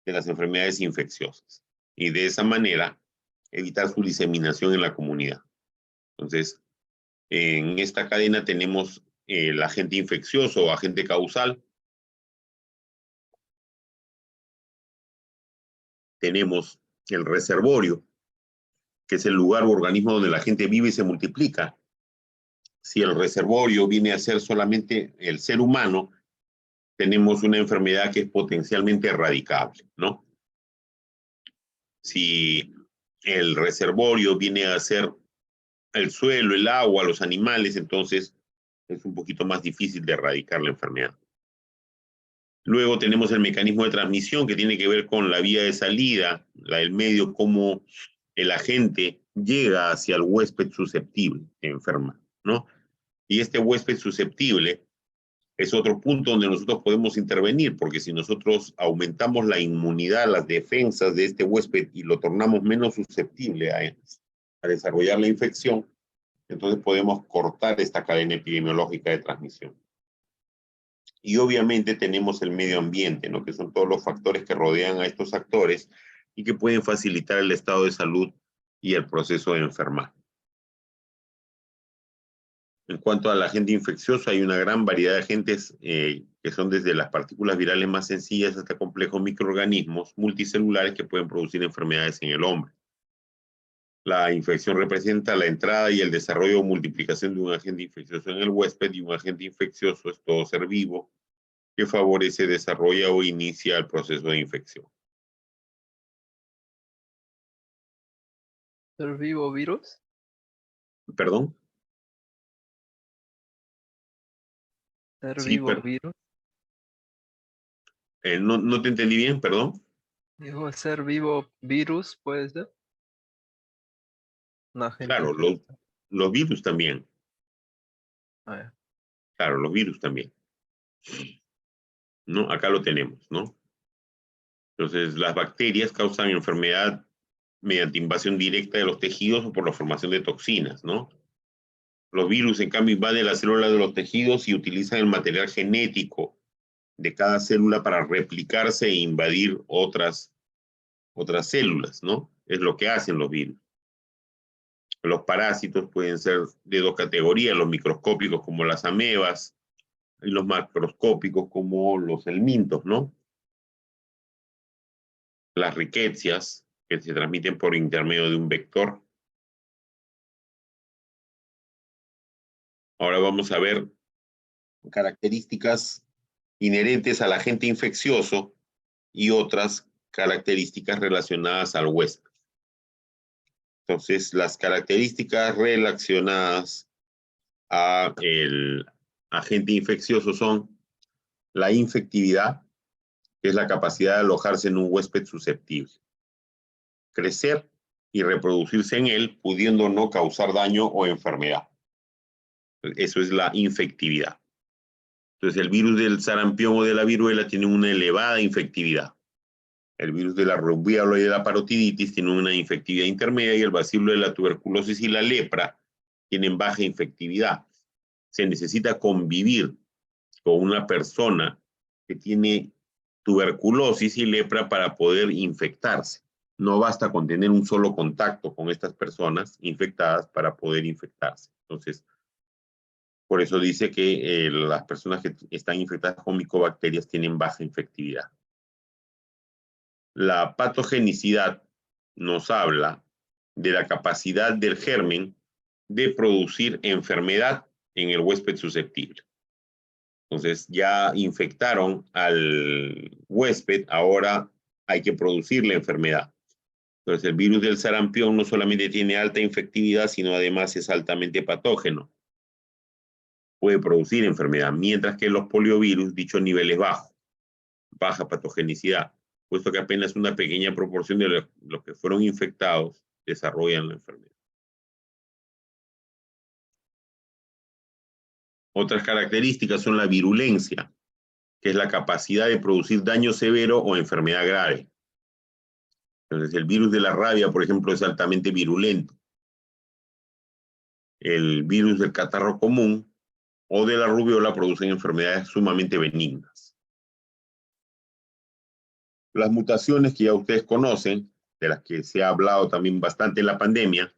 A: las enfermedades infecciosas. Y de esa manera, evitar su diseminación en la comunidad. Entonces, en esta cadena tenemos el agente infeccioso o agente causal. Tenemos el reservorio, que es el lugar o organismo donde la gente vive y se multiplica. Si el reservorio viene a ser solamente el ser humano, tenemos una enfermedad que es potencialmente erradicable, ¿no? Si el reservorio viene a ser el suelo, el agua, los animales, entonces es un poquito más difícil de erradicar la enfermedad. Luego tenemos el mecanismo de transmisión que tiene que ver con la vía de salida, el medio, cómo el agente llega hacia el huésped susceptible de enfermar, ¿no? Y este huésped susceptible es otro punto donde nosotros podemos intervenir, porque si nosotros aumentamos la inmunidad, las defensas de este huésped y lo tornamos menos susceptible a desarrollar la infección, entonces podemos cortar esta cadena epidemiológica de transmisión. Y obviamente tenemos el medio ambiente, ¿no? Que son todos los factores que rodean a estos actores y que pueden facilitar el estado de salud y el proceso de enfermar. En cuanto al agente infeccioso, hay una gran variedad de agentes que son desde las partículas virales más sencillas hasta complejos microorganismos multicelulares que pueden producir enfermedades en el hombre. La infección representa la entrada y el desarrollo o multiplicación de un agente infeccioso en el huésped, y un agente infeccioso es todo ser vivo que favorece, desarrolla o inicia el proceso de infección.
D: ¿Ser vivo virus?
A: ¿Perdón?
D: ¿Ser
A: Sí,
D: vivo virus?
A: no te entendí bien, perdón.
D: Dijo ser vivo virus, ¿puede ser? Un agente
A: Claro,
D: infeccioso.
A: los virus también.
D: Ah, ya.
A: Claro, los virus también. ¿No? Acá lo tenemos, ¿no? Entonces, las bacterias causan enfermedad mediante invasión directa de los tejidos o por la formación de toxinas, ¿no? Los virus, en cambio, invaden las células de los tejidos y utilizan el material genético de cada célula para replicarse e invadir otras células, ¿no? Es lo que hacen los virus. Los parásitos pueden ser de dos categorías: los microscópicos como las amebas y los macroscópicos como los helmintos, ¿no? Las riquecias, que se transmiten por intermedio de un vector. Ahora vamos a ver características inherentes al agente infeccioso y otras características relacionadas al huésped. Entonces, las características relacionadas al agente infeccioso son la infectividad, que es la capacidad de alojarse en un huésped susceptible, crecer y reproducirse en él, pudiendo no causar daño o enfermedad. Eso es la infectividad. Entonces, el virus del sarampión o de la viruela tiene una elevada infectividad. El virus de la rubéola y de la parotiditis tiene una infectividad intermedia, y el bacilo de la tuberculosis y la lepra tienen baja infectividad. Se necesita convivir con una persona que tiene tuberculosis y lepra para poder infectarse. No basta con tener un solo contacto con estas personas infectadas para poder infectarse. Entonces, por eso dice que las personas que están infectadas con micobacterias tienen baja infectividad. La patogenicidad nos habla de la capacidad del germen de producir enfermedad en el huésped susceptible. Entonces, ya infectaron al huésped, ahora hay que producir la enfermedad. Entonces, el virus del sarampión no solamente tiene alta infectividad, sino además es altamente patógeno. Puede producir enfermedad, mientras que los poliovirus, dicho nivel es bajo, baja patogenicidad, puesto que apenas una pequeña proporción de los que fueron infectados desarrollan la enfermedad. Otras características son la virulencia, que es la capacidad de producir daño severo o enfermedad grave. Entonces, el virus de la rabia, por ejemplo, es altamente virulento. El virus del catarro común o de la rubiola producen enfermedades sumamente benignas. Las mutaciones que ya ustedes conocen, de las que se ha hablado también bastante en la pandemia,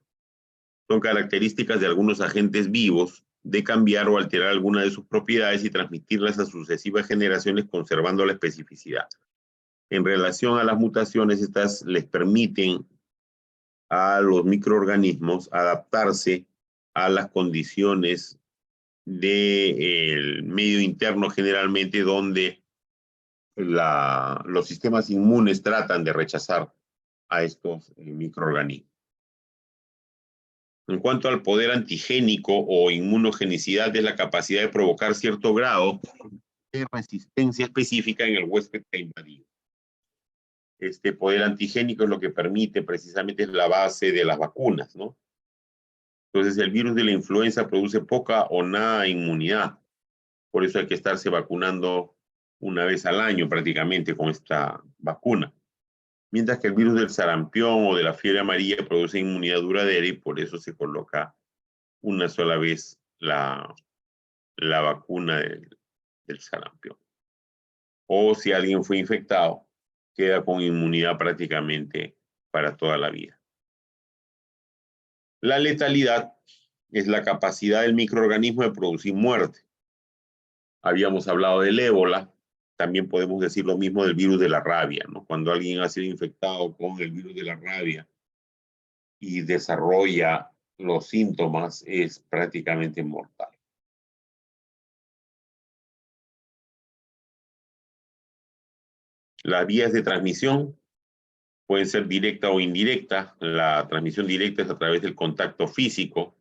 A: son características de algunos agentes vivos de cambiar o alterar alguna de sus propiedades y transmitirlas a sucesivas generaciones conservando la especificidad. En relación a las mutaciones, estas les permiten a los microorganismos adaptarse a las condiciones del medio interno, generalmente donde los sistemas inmunes tratan de rechazar a estos microorganismos. En cuanto al poder antigénico o inmunogenicidad, es la capacidad de provocar cierto grado de resistencia específica en el huésped que ha invadido. Este poder antigénico es lo que permite precisamente la base de las vacunas, ¿no? Entonces, el virus de la influenza produce poca o nada inmunidad. Por eso hay que estarse vacunando una vez al año prácticamente con esta vacuna. Mientras que el virus del sarampión o de la fiebre amarilla produce inmunidad duradera, y por eso se coloca una sola vez la vacuna del sarampión. O si alguien fue infectado, queda con inmunidad prácticamente para toda la vida. La letalidad es la capacidad del microorganismo de producir muerte. Habíamos hablado del ébola, también podemos decir lo mismo del virus de la rabia, ¿no? Cuando alguien ha sido infectado con el virus de la rabia y desarrolla los síntomas, es prácticamente mortal. Las vías de transmisión pueden ser directa o indirecta. La transmisión directa es a través del contacto físico,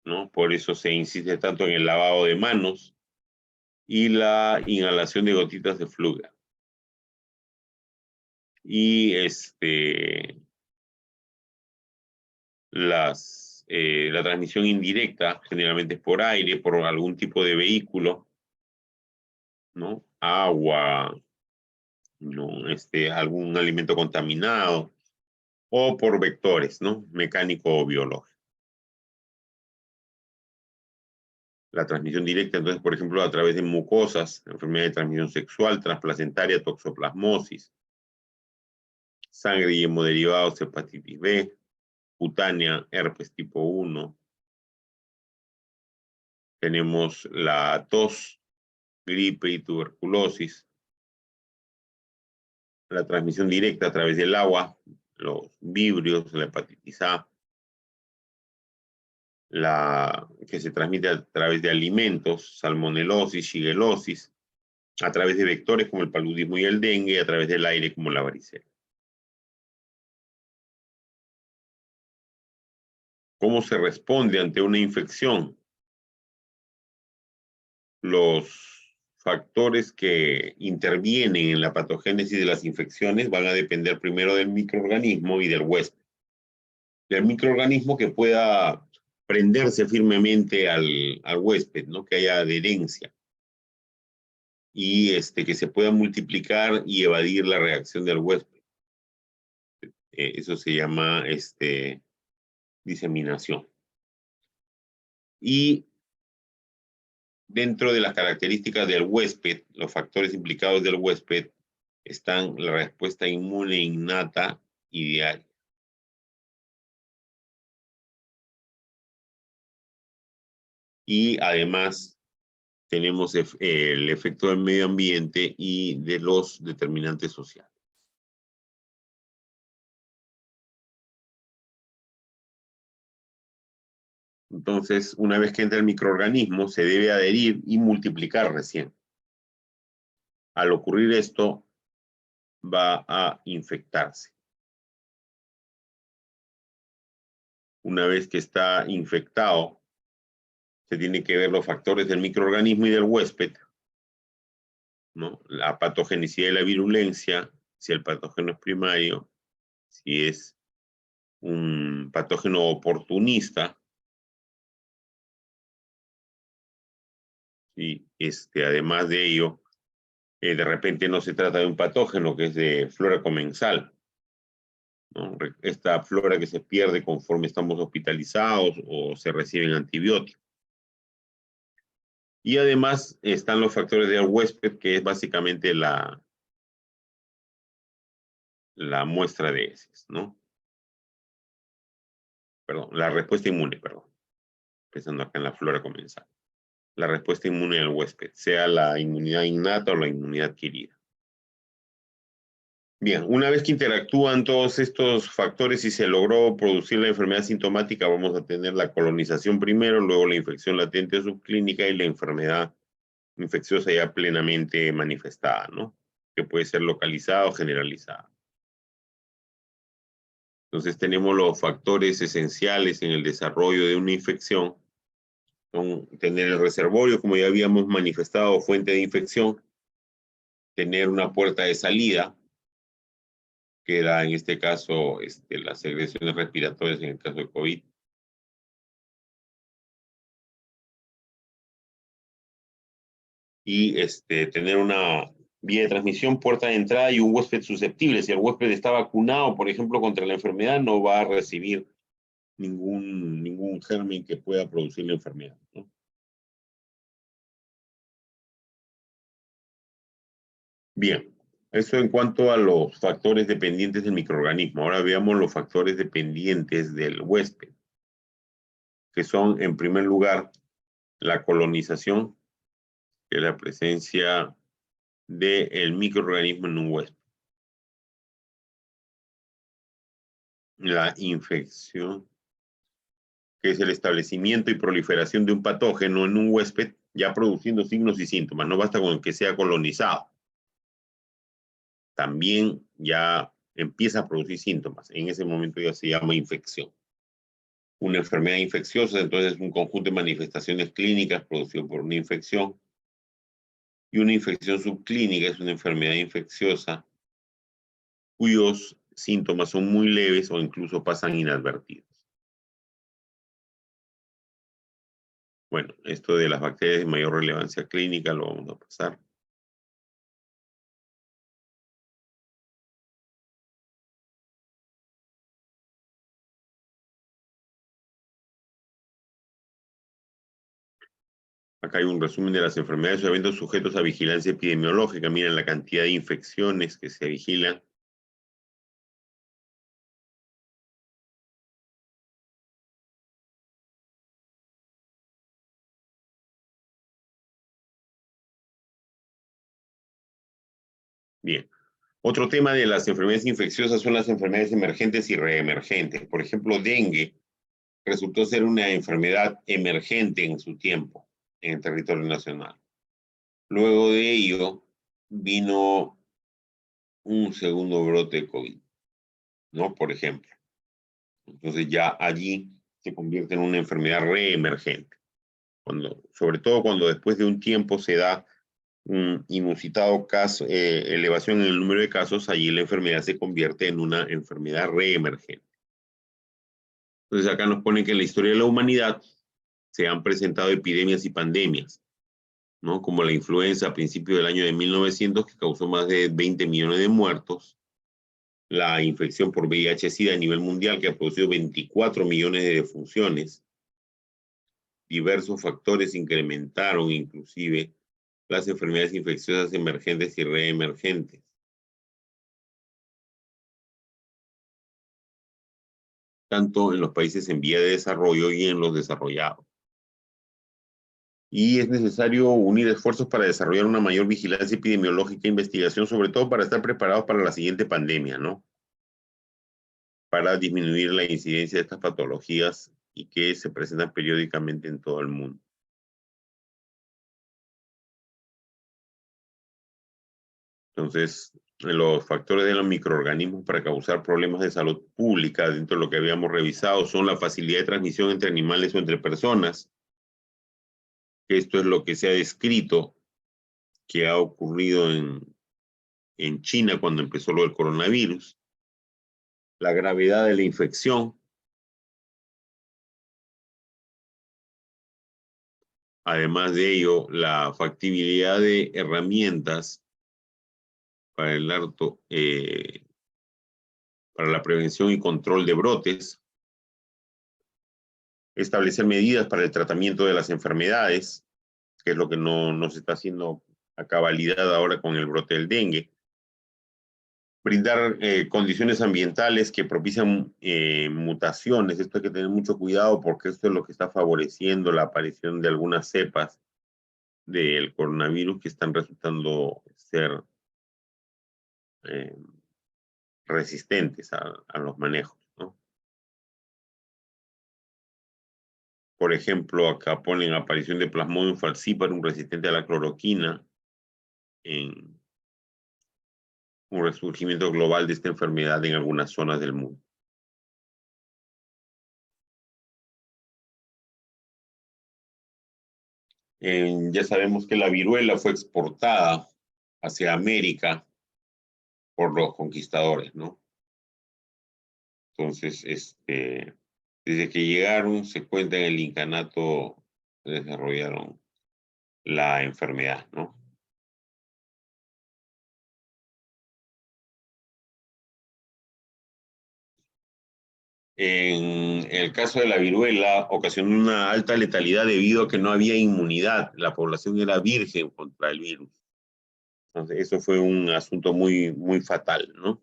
A: ¿no? Por eso se insiste tanto en el lavado de manos y la inhalación de gotitas de fluga. Y la transmisión indirecta generalmente es por aire, por algún tipo de vehículo, ¿no? Agua, ¿no? Algún alimento contaminado, o por vectores, ¿no? Mecánico o biológico. La transmisión directa, entonces, por ejemplo, a través de mucosas, enfermedad de transmisión sexual, transplacentaria, toxoplasmosis, sangre y hemoderivados, hepatitis B, cutánea, herpes tipo 1. Tenemos la tos, gripe y tuberculosis. La transmisión directa a través del agua, los vibrios, la hepatitis A. La que se transmite a través de alimentos, salmonelosis, shigelosis, a través de vectores como el paludismo y el dengue, y a través del aire como la varicela. ¿Cómo se responde ante una infección? Los factores que intervienen en la patogénesis de las infecciones van a depender primero del microorganismo y del huésped. Del microorganismo que pueda prenderse firmemente al huésped, ¿no? Que haya adherencia. Y que se pueda multiplicar y evadir la reacción del huésped. Eso se llama diseminación. Y dentro de las características del huésped, los factores implicados del huésped, están la respuesta inmune innata y diaria. Y además tenemos el efecto del medio ambiente y de los determinantes sociales. Entonces, una vez que entra el microorganismo, se debe adherir y multiplicar recién. Al ocurrir esto, va a infectarse. Una vez que está infectado, se tienen que ver los factores del microorganismo y del huésped, ¿no? La patogenicidad y la virulencia, si el patógeno es primario, si es un patógeno oportunista, y además de ello, de repente no se trata de un patógeno que es de flora comensal, ¿no? Esta flora que se pierde conforme estamos hospitalizados o se reciben antibióticos. Y además están los factores del huésped, que es básicamente la muestra de heces, ¿no? Perdón, la respuesta inmune, perdón. Pensando acá en la flora comensal. La respuesta inmune del huésped, sea la inmunidad innata o la inmunidad adquirida. Bien, una vez que interactúan todos estos factores y se logró producir la enfermedad sintomática, vamos a tener la colonización primero, luego la infección latente subclínica y la enfermedad infecciosa ya plenamente manifestada, ¿no? Que puede ser localizada o generalizada. Entonces tenemos los factores esenciales en el desarrollo de una infección. Son tener el reservorio, como ya habíamos manifestado, fuente de infección. Tener una puerta de salida, que era en este caso las secreciones respiratorias en el caso de COVID. Y tener una vía de transmisión, puerta de entrada y un huésped susceptible. Si el huésped está vacunado, por ejemplo, contra la enfermedad, no va a recibir ningún germen que pueda producir la enfermedad, ¿no? Bien, eso en cuanto a los factores dependientes del microorganismo. Ahora veamos los factores dependientes del huésped. que son, en primer lugar, la colonización, que es la presencia del microorganismo en un huésped. La infección, que es el establecimiento y proliferación de un patógeno en un huésped, ya produciendo signos y síntomas. No basta con que sea colonizado. También ya empieza a producir síntomas. En ese momento ya se llama infección. Una enfermedad infecciosa, entonces, es un conjunto de manifestaciones clínicas producido por una infección. Y una infección subclínica es una enfermedad infecciosa cuyos síntomas son muy leves o incluso pasan inadvertidos. Bueno, esto de las bacterias de mayor relevancia clínica lo vamos a pasar. Acá hay un resumen de las enfermedades o eventos sujetos a vigilancia epidemiológica. Miren la cantidad de infecciones que se vigilan. Bien. Otro tema de las enfermedades infecciosas son las enfermedades emergentes y reemergentes. Por ejemplo, dengue resultó ser una enfermedad emergente en su tiempo en el territorio nacional. Luego de ello vino un segundo brote de COVID, ¿no? Por ejemplo. Entonces ya allí se convierte en una enfermedad reemergente. Sobre todo cuando después de un tiempo se da un inusitado caso, elevación en el número de casos, allí la enfermedad se convierte en una enfermedad reemergente. Entonces acá nos pone que en la historia de la humanidad se han presentado epidemias y pandemias, ¿no? Como la influenza a principios del año de 1900, que causó más de 20 millones de muertos, la infección por VIH-Sida a nivel mundial, que ha producido 24 millones de defunciones. Diversos factores incrementaron inclusive las enfermedades infecciosas emergentes y reemergentes. Tanto en los países en vía de desarrollo y en los desarrollados. Y es necesario unir esfuerzos para desarrollar una mayor vigilancia epidemiológica e investigación, sobre todo para estar preparados para la siguiente pandemia, ¿no? Para disminuir la incidencia de estas patologías y que se presentan periódicamente en todo el mundo. Entonces, los factores de los microorganismos para causar problemas de salud pública, dentro de lo que habíamos revisado, son la facilidad de transmisión entre animales o entre personas. Esto es lo que se ha descrito que ha ocurrido en China cuando empezó lo del coronavirus. La gravedad de la infección. Además de ello, la factibilidad de herramientas para para la prevención y control de brotes, establecer medidas para el tratamiento de las enfermedades, que es lo que no se está haciendo a cabalidad ahora con el brote del dengue, brindar condiciones ambientales que propician mutaciones. Esto hay que tener mucho cuidado porque esto es lo que está favoreciendo la aparición de algunas cepas del coronavirus que están resultando ser resistentes a los manejos, ¿no? Por ejemplo, acá ponen aparición de Plasmodium falciparum resistente a la cloroquina, en un resurgimiento global de esta enfermedad en algunas zonas del mundo. Ya sabemos que la viruela fue exportada hacia América por los conquistadores, ¿no? Entonces, desde que llegaron, se cuenta en el incanato, desarrollaron la enfermedad, ¿no? En el caso de la viruela, ocasionó una alta letalidad debido a que no había inmunidad. La población era virgen contra el virus. Entonces, eso fue un asunto muy, muy fatal, ¿no?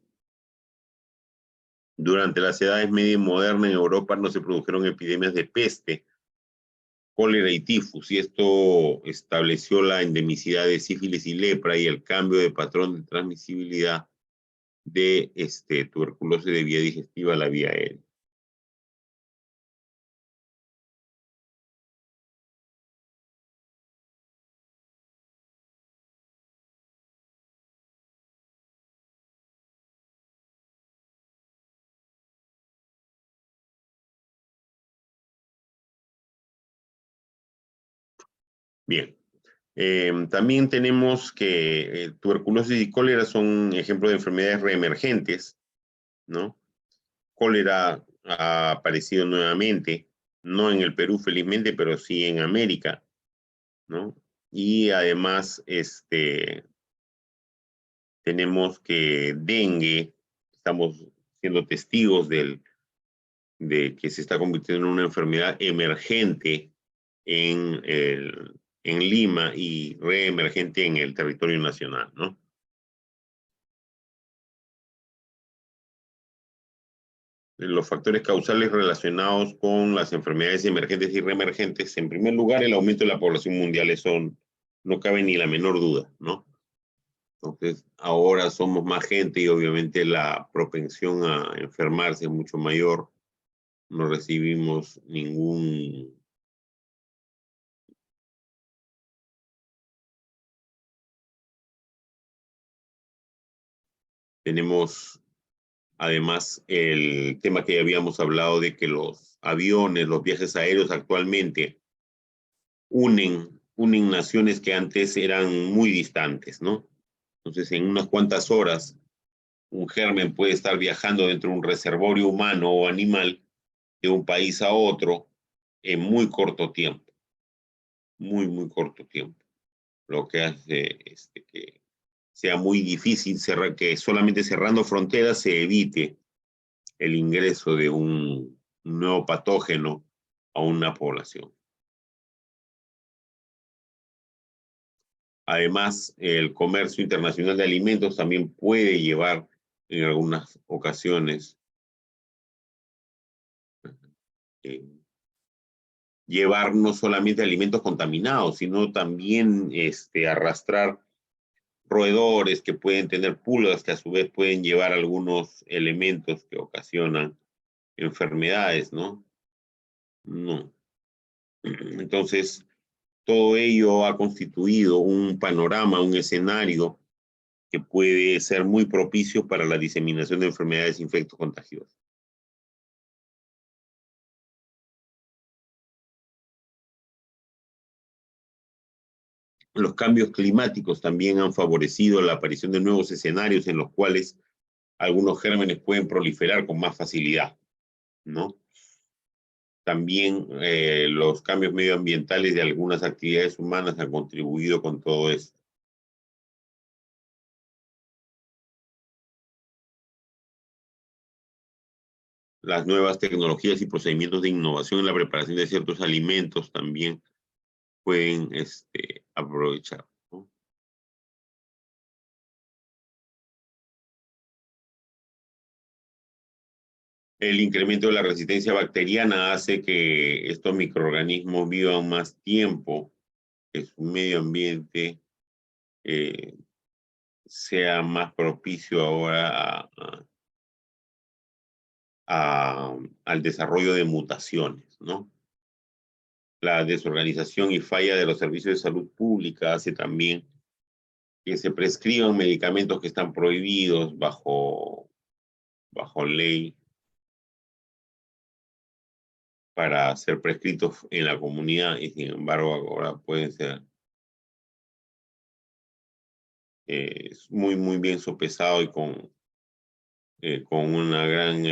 A: Durante las edades media y moderna en Europa no se produjeron epidemias de peste, cólera y tifus, y esto estableció la endemicidad de sífilis y lepra y el cambio de patrón de transmisibilidad de tuberculosis de vía digestiva a la vía aérea. Bien. También tenemos que tuberculosis y cólera son ejemplos de enfermedades reemergentes, ¿no? Cólera ha aparecido nuevamente, no en el Perú felizmente, pero sí en América, ¿no? Y además, tenemos que dengue, estamos siendo testigos de que se está convirtiendo en una enfermedad emergente en Lima y reemergente en el territorio nacional, ¿no? Los factores causales relacionados con las enfermedades emergentes y reemergentes, en primer lugar, el aumento de la población mundial, eso no cabe ni la menor duda, ¿no? Entonces, ahora somos más gente y obviamente la propensión a enfermarse es mucho mayor. No recibimos ningún... Tenemos además el tema que ya habíamos hablado de que los aviones, los viajes aéreos actualmente unen naciones que antes eran muy distantes, ¿no? Entonces, en unas cuantas horas, un germen puede estar viajando dentro de un reservorio humano o animal de un país a otro en muy corto tiempo, muy corto tiempo, lo que hace que sea muy difícil cerrar, que solamente cerrando fronteras se evite el ingreso de un nuevo patógeno a una población. Además, el comercio internacional de alimentos también puede llevar en algunas ocasiones llevar no solamente alimentos contaminados, sino también arrastrar roedores que pueden tener pulgas que a su vez pueden llevar algunos elementos que ocasionan enfermedades, ¿no? No. Entonces, todo ello ha constituido un panorama, un escenario que puede ser muy propicio para la diseminación de enfermedades infectocontagiosas. Los cambios climáticos también han favorecido la aparición de nuevos escenarios en los cuales algunos gérmenes pueden proliferar con más facilidad, ¿no? También los cambios medioambientales de algunas actividades humanas han contribuido con todo esto. Las nuevas tecnologías y procedimientos de innovación en la preparación de ciertos alimentos también pueden aprovechar, ¿no? El incremento de la resistencia bacteriana hace que estos microorganismos vivan más tiempo, que su medio ambiente sea más propicio ahora al desarrollo de mutaciones, ¿no? La desorganización y falla de los servicios de salud pública hace también que se prescriban medicamentos que están prohibidos bajo ley para ser prescritos en la comunidad y sin embargo ahora pueden ser muy bien sopesado y con una gran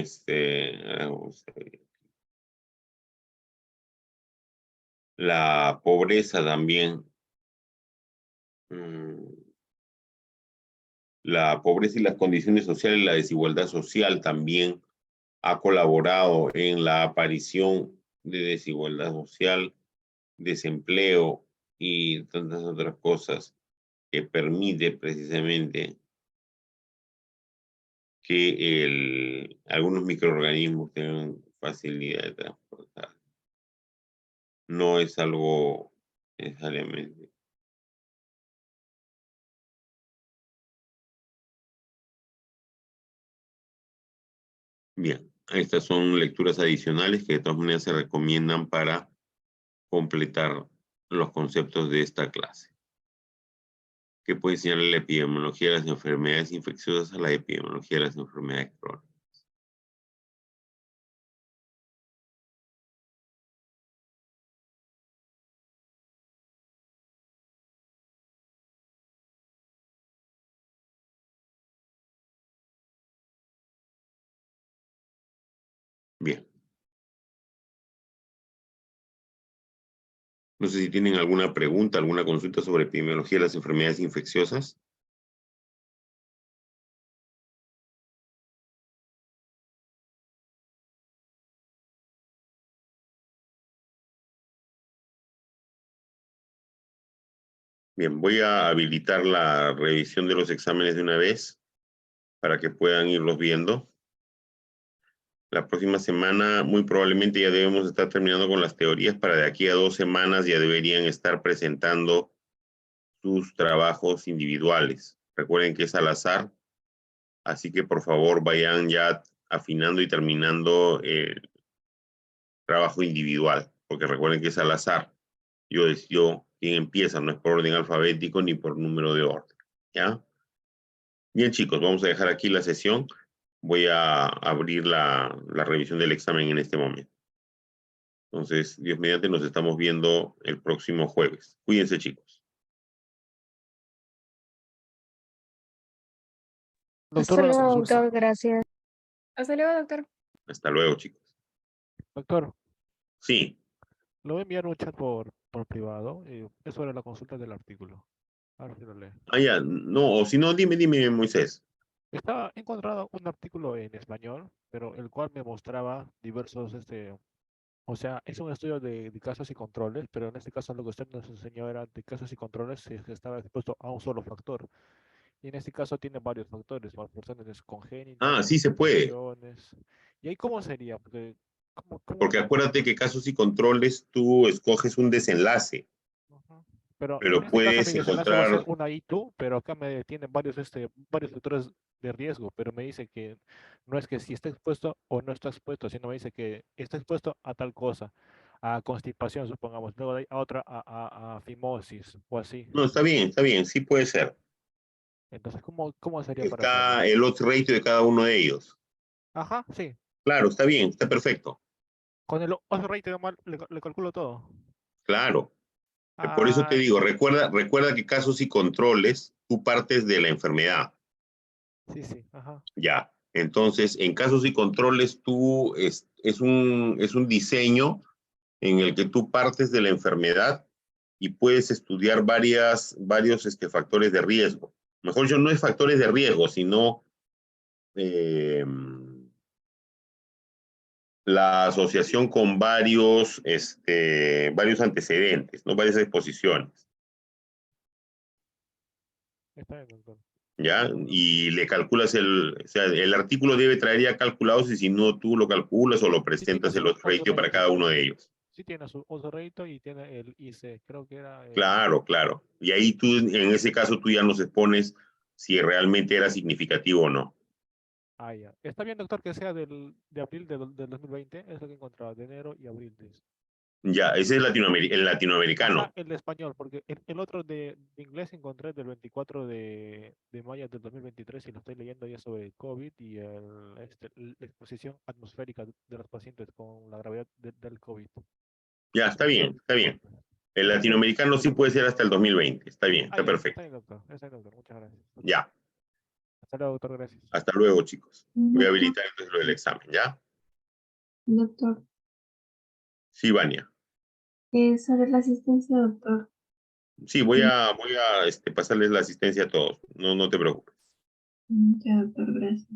A: la pobreza también, la pobreza y las condiciones sociales, la desigualdad social también ha colaborado en la aparición de desigualdad social, desempleo y tantas otras cosas que permite precisamente que algunos microorganismos tengan facilidad de transportar. No es algo necesariamente. Bien, estas son lecturas adicionales que de todas maneras se recomiendan para completar los conceptos de esta clase. ¿Qué puede enseñar la epidemiología de las enfermedades infecciosas a la epidemiología de las enfermedades crónicas? Bien. No sé si tienen alguna pregunta, alguna consulta sobre epidemiología de las enfermedades infecciosas. Bien, voy a habilitar la revisión de los exámenes de una vez para que puedan irlos viendo. La próxima semana muy probablemente ya debemos estar terminando con las teorías. Para de aquí a 2 semanas ya deberían estar presentando sus trabajos individuales. Recuerden que es al azar, así que por favor vayan ya afinando y terminando el trabajo individual, porque recuerden que es al azar. Yo decido quién empieza, no es por orden alfabético ni por número de orden. ¿Ya? Bien, chicos, vamos a dejar aquí la sesión. Voy a abrir la revisión del examen en este momento. Entonces, Dios mediante, nos estamos viendo el próximo jueves. Cuídense, chicos.
B: Doctor,
E: Hasta
B: una
E: luego,
B: consulta.
E: doctor, gracias. Hasta luego, doctor.
A: Hasta luego, chicos.
B: Doctor,
A: Sí.
B: le voy a enviar un chat por privado. Es sobre la consulta del artículo. A ver si lo lee.
A: Ah, ya. No, o si no, dime, Moisés.
B: He encontrado un artículo en español, pero el cual me mostraba diversos, o sea, es un estudio de casos y controles, pero en este caso lo que usted nos enseñó era de casos y controles si es que estaba expuesto a un solo factor. Y en este caso tiene varios factores, malformaciones congénitas,
A: Ah, sí se puede.
B: complicaciones. ¿Y ahí cómo sería? Porque,
A: Porque acuérdate que casos y controles tú escoges un desenlace,
B: Ujú. Pero en
A: pero
B: este caso mi
A: puedes
B: desenlace va a ser
A: encontrar.
B: una ITU, pero acá me tienen varios factores de riesgo, pero me dice que no es que si está expuesto o no está expuesto, sino me dice que está expuesto a tal cosa, a constipación, supongamos, luego de ahí a otra, a fimosis o así.
A: No, está bien, sí puede ser.
B: Entonces, ¿cómo sería para
A: Está
B: saberlo?
A: el odds ratio de cada uno de ellos.
B: Ajá, sí.
A: Claro, está bien, está perfecto.
B: Con el odds rate normal le calculo todo.
A: Claro. Por eso te
B: Ah,
A: digo, recuerda que casos y controles, tú partes de la enfermedad.
B: sí, ajá.
A: Ya. Entonces, en casos y controles, tú es un diseño en el que tú partes de la enfermedad y puedes estudiar varios factores de riesgo. Mejor dicho, no es factores de riesgo, sino eh, la asociación con varios antecedentes, ¿no? Varias exposiciones.
B: Está bien, doctor.
A: ¿Ya? Y le calculas o sea, el artículo debe traer ya calculados y si no tú lo calculas o lo
B: Sí tiene
A: presentas el
B: su
A: odds
B: odds
A: ratio para
B: rate.
A: cada uno de ellos.
B: Sí tiene su odds rate y tiene el IC, creo que era
A: Claro, claro. Y ahí tú, en ese caso, tú ya nos expones si realmente era significativo o no.
B: Ya. Está bien, doctor, que sea de abril del 2020, es lo que he encontrado, de enero y abril.
A: Ya, ese es el latinoamericano.
B: Ajá, el de español, porque el otro de inglés encontré del 24 de mayo del 2023 y lo estoy leyendo ya sobre el COVID y la exposición atmosférica de los pacientes con la gravedad del COVID.
A: Ya,
B: Eso
A: está
B: me
A: bien,
B: sale.
A: está bien. El
B: Ese es el.
A: latinoamericano sí puede ser hasta el 2020. Está
B: Ya,
A: perfecto.
B: está bien, doctor. Está bien, doctor. Muchas gracias.
A: Ya,
B: Hasta luego, doctor. Gracias.
A: hasta luego, chicos. Voy a
E: Doctor,
A: habilitar entonces lo del examen, ¿ya?
E: doctor,
A: Sí, Vania.
E: sobre la asistencia, doctor.
A: Sí, voy a pasarles la asistencia a todos. No te preocupes.
E: Ya, doctor, gracias.